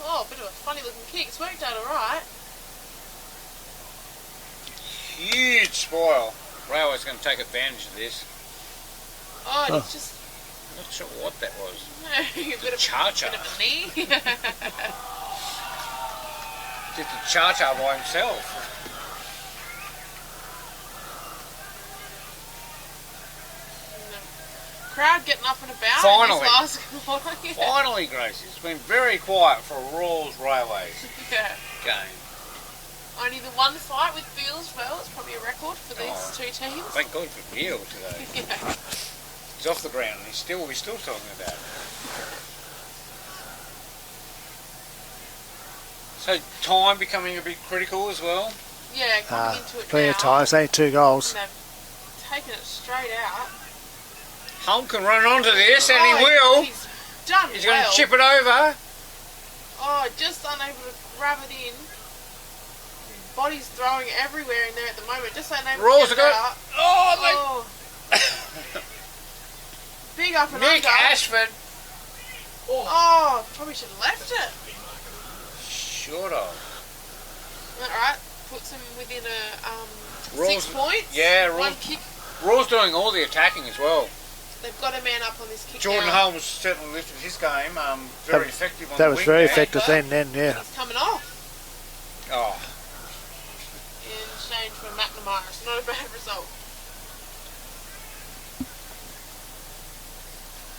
Oh, a bit of a funny looking kick. It's worked out alright. Huge spoil. Railway's going to take advantage of this. Oh, and he's just... I'm not sure what that was. a bit of cha-cha. Bit of a knee. Did the cha-cha by himself. Crowd getting up and about. Finally. Finally, Gracie. It's been very quiet for Rawls Railways game. Only the one fight with Beale as well. It's probably a record for these two teams. Thank God for Beale today. He's off the ground and we're still talking about it. So time becoming a bit critical as well. Yeah, coming into it plenty now. of time. It's only 2 goals. And they've taken it straight out. Hull can run onto this and he will. He's done He's going to chip it over. Oh, just unable to grab it in. His body's throwing everywhere in there at the moment. Just unable Rules to are get it good. out. Oh, Big up and Nick under. Ashford. Oh, probably should have left it. Should have. Alright, puts him within a 6 Rules- points. yeah, One Rules- kick. Raw's doing all the attacking as well. They've got a man up on this kick Jordan now. Holmes certainly lifted his game. Very effective on That the was wing very there. effective then, yeah. He's coming off Oh, in exchange for McNamara. It's not a bad result.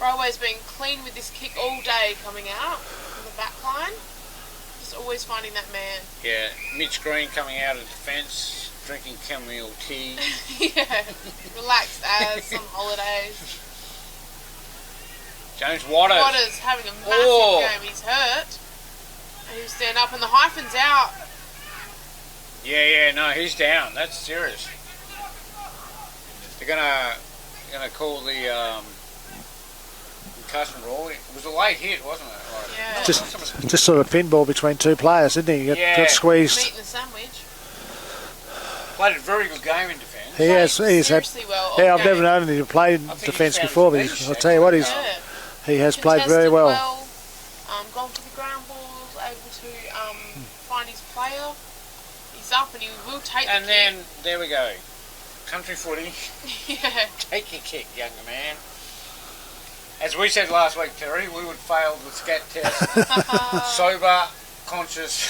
Railway's been clean with this kick all day coming out from the back line. Just always finding that man. yeah. Mitch Green coming out of defence, drinking chamomile tea. Yeah, relaxed as on holidays. James Waters. Waters having a massive Oh. game. He's hurt. And he'll stand up and the hyphen's out. Yeah, no, he's down. That's serious. They're gonna call the concussion rule. It was a late hit, wasn't it? Like, Yeah. Just sort of pinball between two players, didn't he? Yeah. Got squeezed. Meat and a sandwich. played a very good game in defence. He has. He's had. seriously well. Yeah, all I've never game. known him to play I think defence he's found before, but his I'll niche, tell you what, actually. Yeah. he has played very Contested well. Gone for the ground balls, able to find his player. He's up and he will take And the then, there we go. Country footy. kick. Yeah. Take your kick, younger man. As we said last week, Terry, we would fail the scat test. Sober, conscious.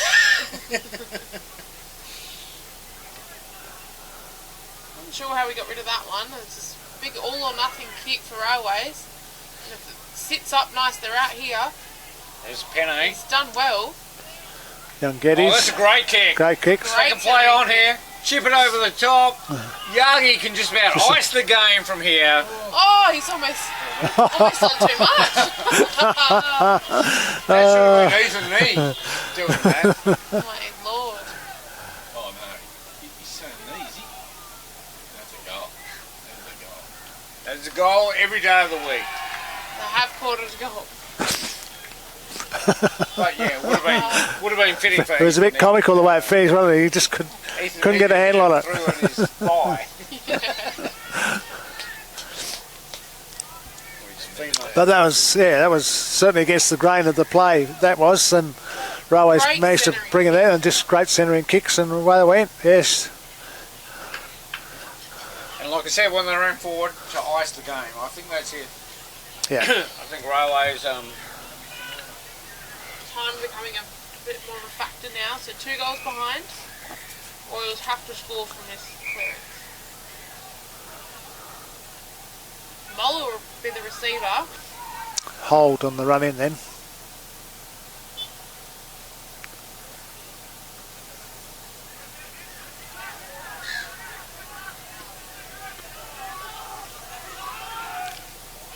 I'm not sure how we got rid of that one. It's this big all or nothing kick for Railways. And if it sits up nice, they're out here. There's Penny. He's done well. Young Oh, that's Geddes. a great kick. Great kicks. Great They can play on kick. here. Chip it over the top. Yagi can just about ice the game from here. Oh, he's almost done too much. That should have been easy than me doing that. My lord. Oh no, he's so easy. That's a goal. That's a goal every day of the week. They have quarter to go. But yeah, would have been fitting for It was a bit Ethan comical the way it finished, wasn't it? He just couldn't get a handle on it. Through on his thigh. But that was certainly against the grain of the play. That was, and Railways Great managed to centering bring it out and just great centering kicks, and away they went. Yes, And like I said, when they ran forward to ice the game, I think that's it. yeah. I think Railways, Time becoming a bit more of a factor now. So 2 goals behind. Royals have to score from this clearance. Muller will be the receiver. Hold on the run in then.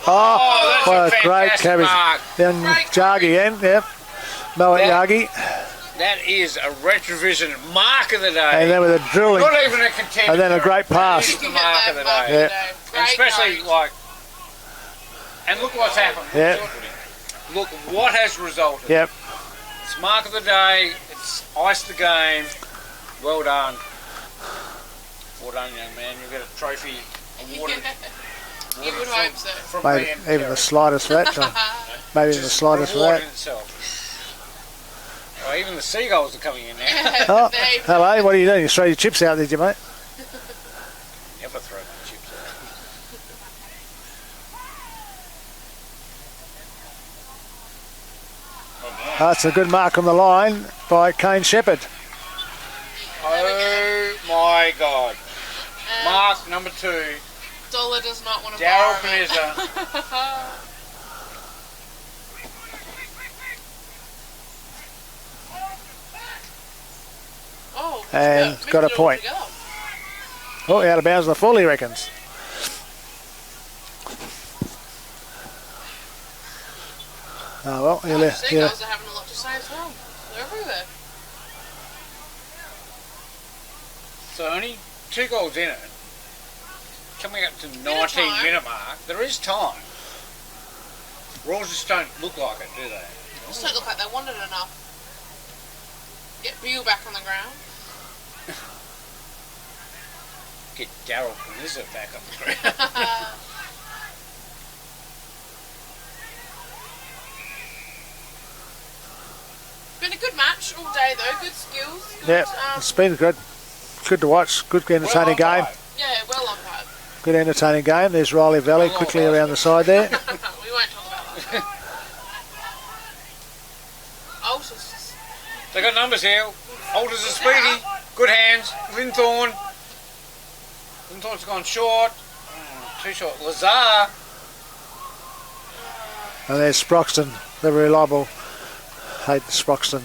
Oh, that's what a a great fantastic cabbage. mark. Young Great Jagi in, yep. Moa Yeah. Yagi. That is a retrovision mark of the day. And then with a drilling. Not even a contender. And then a great pass. That is the mark of the day. Yeah. And Great especially coach. like, and look what's happened. Yeah. Look what has resulted. Yep. It's mark of the day. It's ice the game. Well done. Well done, young man. You get a trophy awarded. You would hope so. From Maybe me and even Terry. the slightest for that. John. Maybe even the Just slightest for reward that. in itself. Oh, even the seagulls are coming in now. Oh, Dave. hello, what are you doing? You throw your chips out, did you, mate? Never throw my chips out. That's a good mark on the line by Kane Shepherd. Oh my God. Mark number 2. Dollar does not want to Daryl borrow it. Panizza. Oh, And mixed got a it all point. together. Oh, out of bounds on the full, he reckons. Oh, well, Oh, he'll, the he'll, seagulls are having a lot to say as well. They're everywhere. So only 2 goals in it. Coming up to the Bit of 19 time. minute mark. There is time. Royals just don't look like it, do they? Just don't look like they want it enough. Get Beale back on the ground. Get Daryl Panizza back on the ground. Been a good match all day though. Good skills. Good, Yeah, it's been good. Good to watch. Good entertaining game. Yeah, well umpired. Good entertaining game. There's Riley Valley quickly around the side there. We won't talk about that. Altus. They got numbers here. Alters are speedy. Good hands. Linthorne. Linthorne's gone short. Too short. Lazar. And there's Sproxton, the reliable Hayden Sproxton.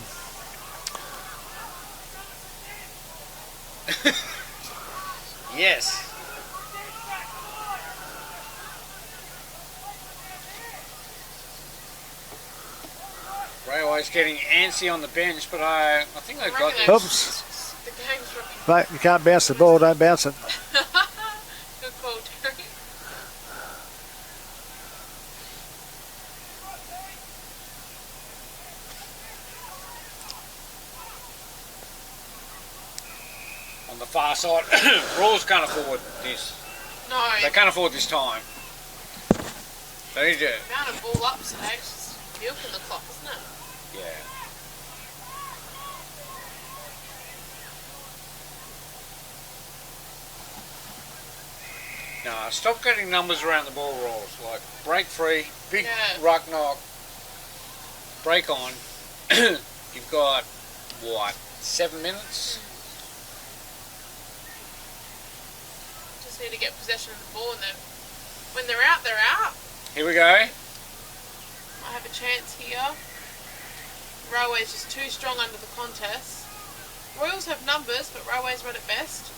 Yes. Railway's getting antsy on the bench, but I think they've got this. Oops. The game's running. Mate, you can't bounce the ball, don't bounce it. Good call, Terry. On the far side, Royals can't afford this. No. They can't afford this time. They need to. The amount of ball ups today, it's just milking the clock, isn't it? Yeah. No, stop getting numbers around the ball rolls. Like break free, big ruck knock, break on. You've got what, 7 minutes? Just need to get possession of the ball, and then when they're out, they're out. Here we go. Might have a chance here. Railway's just too strong under the contest. Royals have numbers, but Railway's run it best.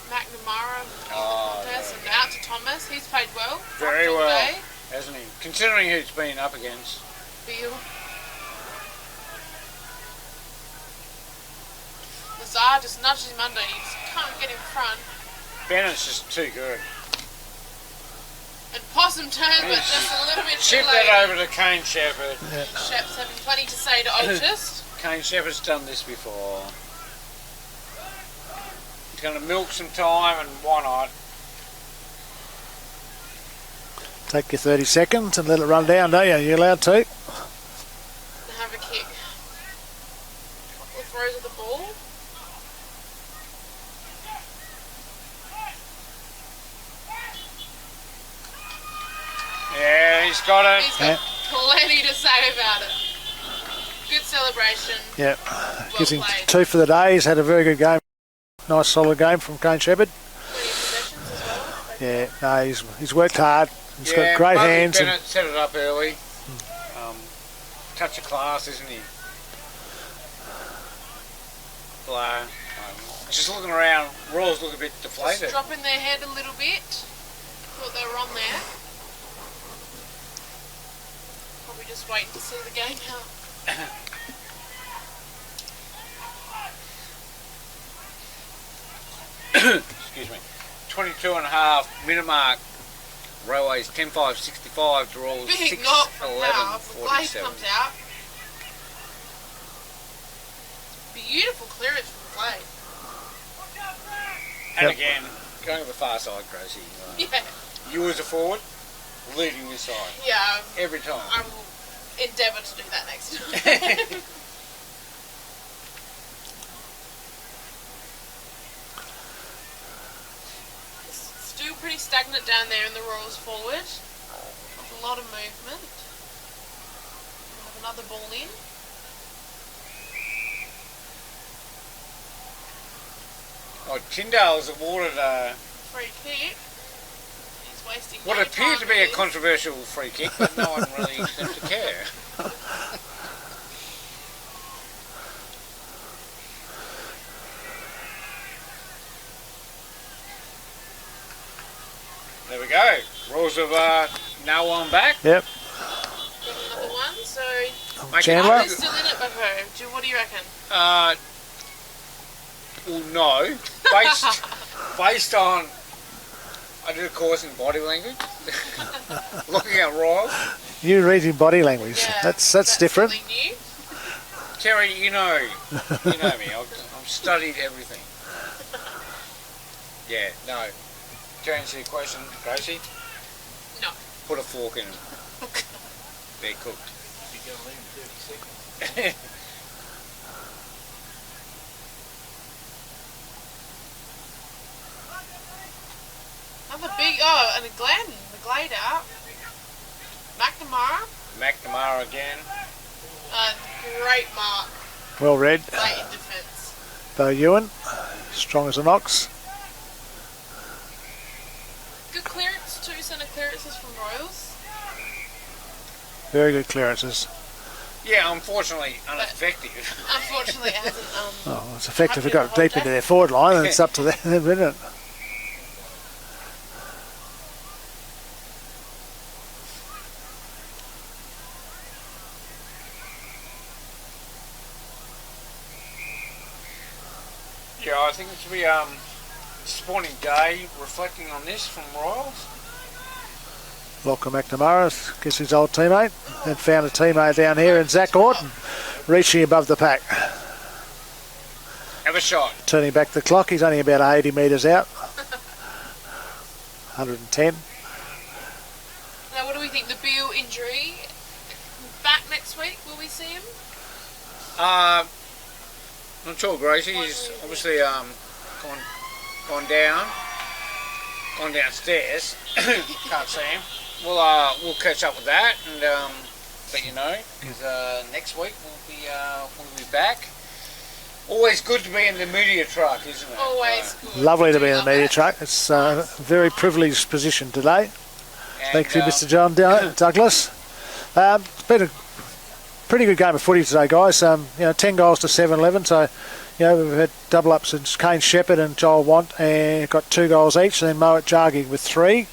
McNamara in the contest, and out to Thomas. He's played well. Very all well, day. hasn't he? Considering who he's been up against. Beale. Lazar just nudges him under. He just can't get in front. Bennett's just too good. And Possum turns, but just a little bit too Chip late. that over to Kane Shepherd. Shep's having plenty to say to Otis. Kane Shepherd's done this before. He's going to milk some time, and why not? Take your 30 seconds and let it run down, don't you? You're allowed to. Have a kick. Couple of throws of the ball. Yeah, he's got it. He's got plenty to say about it. Good celebration. Yeah. Well Gives him played. 2 for the day. He's had a very good game. Nice solid game from Kane Shepherd. 20 possessions as well. Yeah, no, he's worked hard. He's got great Buddy hands. Bennett set it up early. Touch of class, isn't he? Blow. Just looking around, Royals look a bit deflated. Just dropping their head a little bit. Thought they were on there. Probably just waiting to see the game out. Excuse me. 22 and a half minute mark. Railways 10-5-65 to Royals Big knock from 6-11 Powell. The blade 47. comes out. Beautiful clearance from the blade. And Yep. again, going to the far side, Gracie. Yeah. You as a forward, leading this side. Yeah, Every time. I will endeavour to do that next time. It's still pretty stagnant down there in the Royals forward. Not a lot of movement. We'll have another ball in. Oh, Tyndale's awarded Free kick. He's wasting what no appeared time to be a with controversial free kick, but no one really seemed to care. There we go. Royals have now won back. Yep. Got another one, so Make it Chandler? are two. they still in it, Bufo? What do you reckon? Well, no. Based on, I did a course in body language, looking at Royals. You reading body language. Yeah, That's different. Something new. Terry, you know me. I've studied everything. Yeah, no. To answer your question, Gracie, No. put a fork in them. They're cooked. You're going to leave in 30 seconds. Another big, and a Glenn, the Glader. McNamara again. Great mark. Well read. Late in defence. Bo Ewan, strong as an ox. Good clearance, 2 centre clearances from Royals. Very good clearances. Yeah, unfortunately ineffective. Unfortunately, it hasn't. Oh, it's effective. It got deep into their forward line, and it's up to them, isn't it? Yeah, I think it should be a disappointing day reflecting on this from Royals. Locke McNamara gets his old teammate and found a teammate down here in Zach Orton, reaching above the pack. Have a shot. Turning back the clock, he's only about 80 metres out. 110. Now, what do we think? The Beale injury back next week? Will we see him? Not sure, Gracie. He's obviously gone downstairs. Can't see him. We'll catch up with that and let you know, because next week we'll be back. Always good to be in the media truck, isn't it? Always good. Lovely to be in the media truck. It's a very privileged position today. Thank you, Mr. John Douglas. It's been a pretty good game of footy today, guys. 10 goals to 7-11. So, we've had double ups in Kane Shepherd and Joel Want, and got 2 goals each. And then Moet Jargi with 3.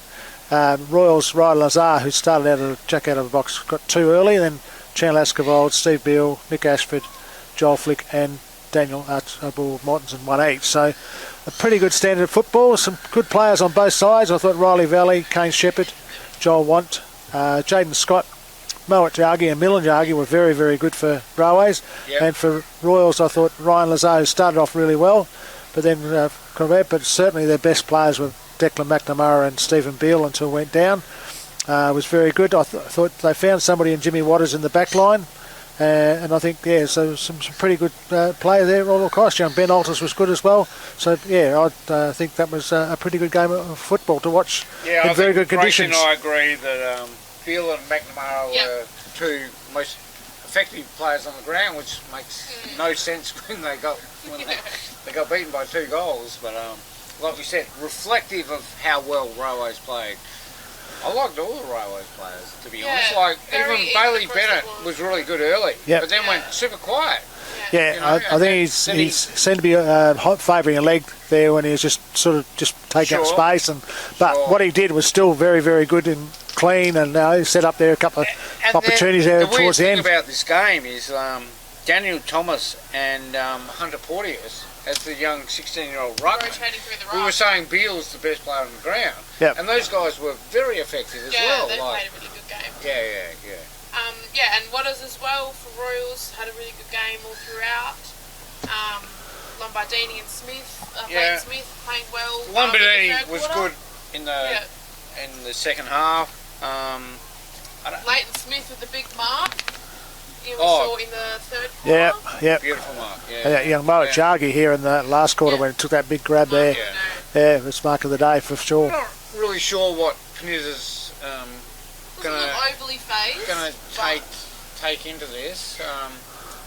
Royals Ryan Lazar, who started out of Jack out of the box, got 2 early. And then Chandler Askevold, Steve Beale, Nick Ashford, Joel Flick, and Daniel Archibald Mortensen 1 each. So, a pretty good standard of football. Some good players on both sides. I thought Riley Valley, Kane Shepherd, Joel Want, Jaden Scott, Moet Jargi and Milan Jargi were very, very good for Railways. Yep. And for Royals, I thought Ryan Lazar started off really well, but then but certainly their best players were Declan McNamara and Stephen Beale until went down. Was very good. I thought they found somebody in Jimmy Waters in the back line. And I think, so some pretty good players there all across. Ben Alters was good as well. So, I think that was a pretty good game of football to watch in very good conditions. I agree that Beale and McNamara were 2 most effective players on the ground, which makes no sense when they got beaten by 2 goals. But like we said, reflective of how well Railways played. I liked all the Railways players, to be honest. Like, even Bailey Bennett was really good early, but then went super quiet. I think he seemed to be favouring a leg there when he was just taking up space. But what he did was still very, very good and clean, and he set up there a couple of opportunities there towards the end. The weird thing about this game is Daniel Thomas and Hunter Porteous, as the young 16-year-old ruckman. We were saying Beale's the best player on the ground, and those guys were very effective as well. Yeah, they played a really good game. Yeah. And Waters as well for Royals had a really good game all throughout. Lombardini and Smith, Blake Smith playing well. Lombardini was good in the second half. Leighton Smith with the big mark. We saw in the third quarter. Yeah. Beautiful mark. Young Moet Jargi here in the last quarter when he took that big grab there. Yeah, it's mark of the day for sure. I'm not really sure what Peniza's going to take into this.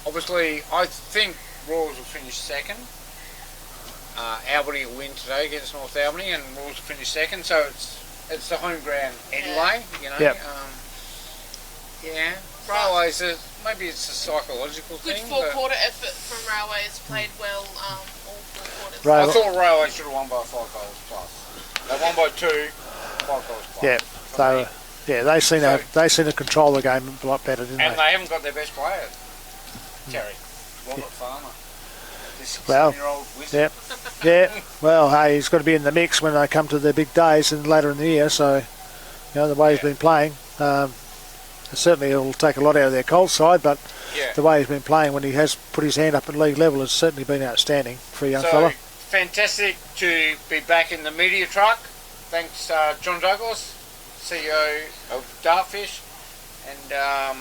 Obviously, I think Royals will finish second. Albany will win today against North Albany, and Royals will finish second. So it's the home ground anyway. Railways. Maybe it's a psychological thing. Good 4-quarter effort from Railways. Played well all 4 quarters. I thought Railways should have won by 5 goals plus. They won by 2, 5 goals plus. They seem to control the game a lot better, didn't they? And they haven't got their best player, Terry. Robert Farmer. This 16-year-old wizard. Well, hey, he's got to be in the mix when they come to the big days and later in the year. So, the way he's been playing. certainly it'll take a lot out of their Colt side, but Yeah. the way he's been playing when he has put his hand up at league level has certainly been outstanding for a young fella. Fantastic to be back in the media truck. Thanks, John Douglas, CEO of Dartfish, and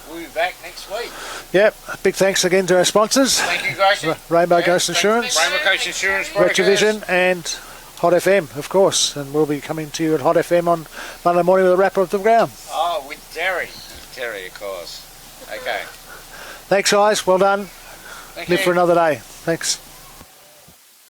we'll be back next week. Yep, big thanks again to our sponsors. Thank you, Grayson. Rainbow Ghost Insurance, Rainbow Coast Insurance, Retrovision, and Hot FM, of course. And we'll be coming to you at Hot FM on Monday morning with a wrap of the ground. Oh, with Terry. Terry, of course. Okay. Thanks, guys. Well done. Thank Live you. for another day. Thanks.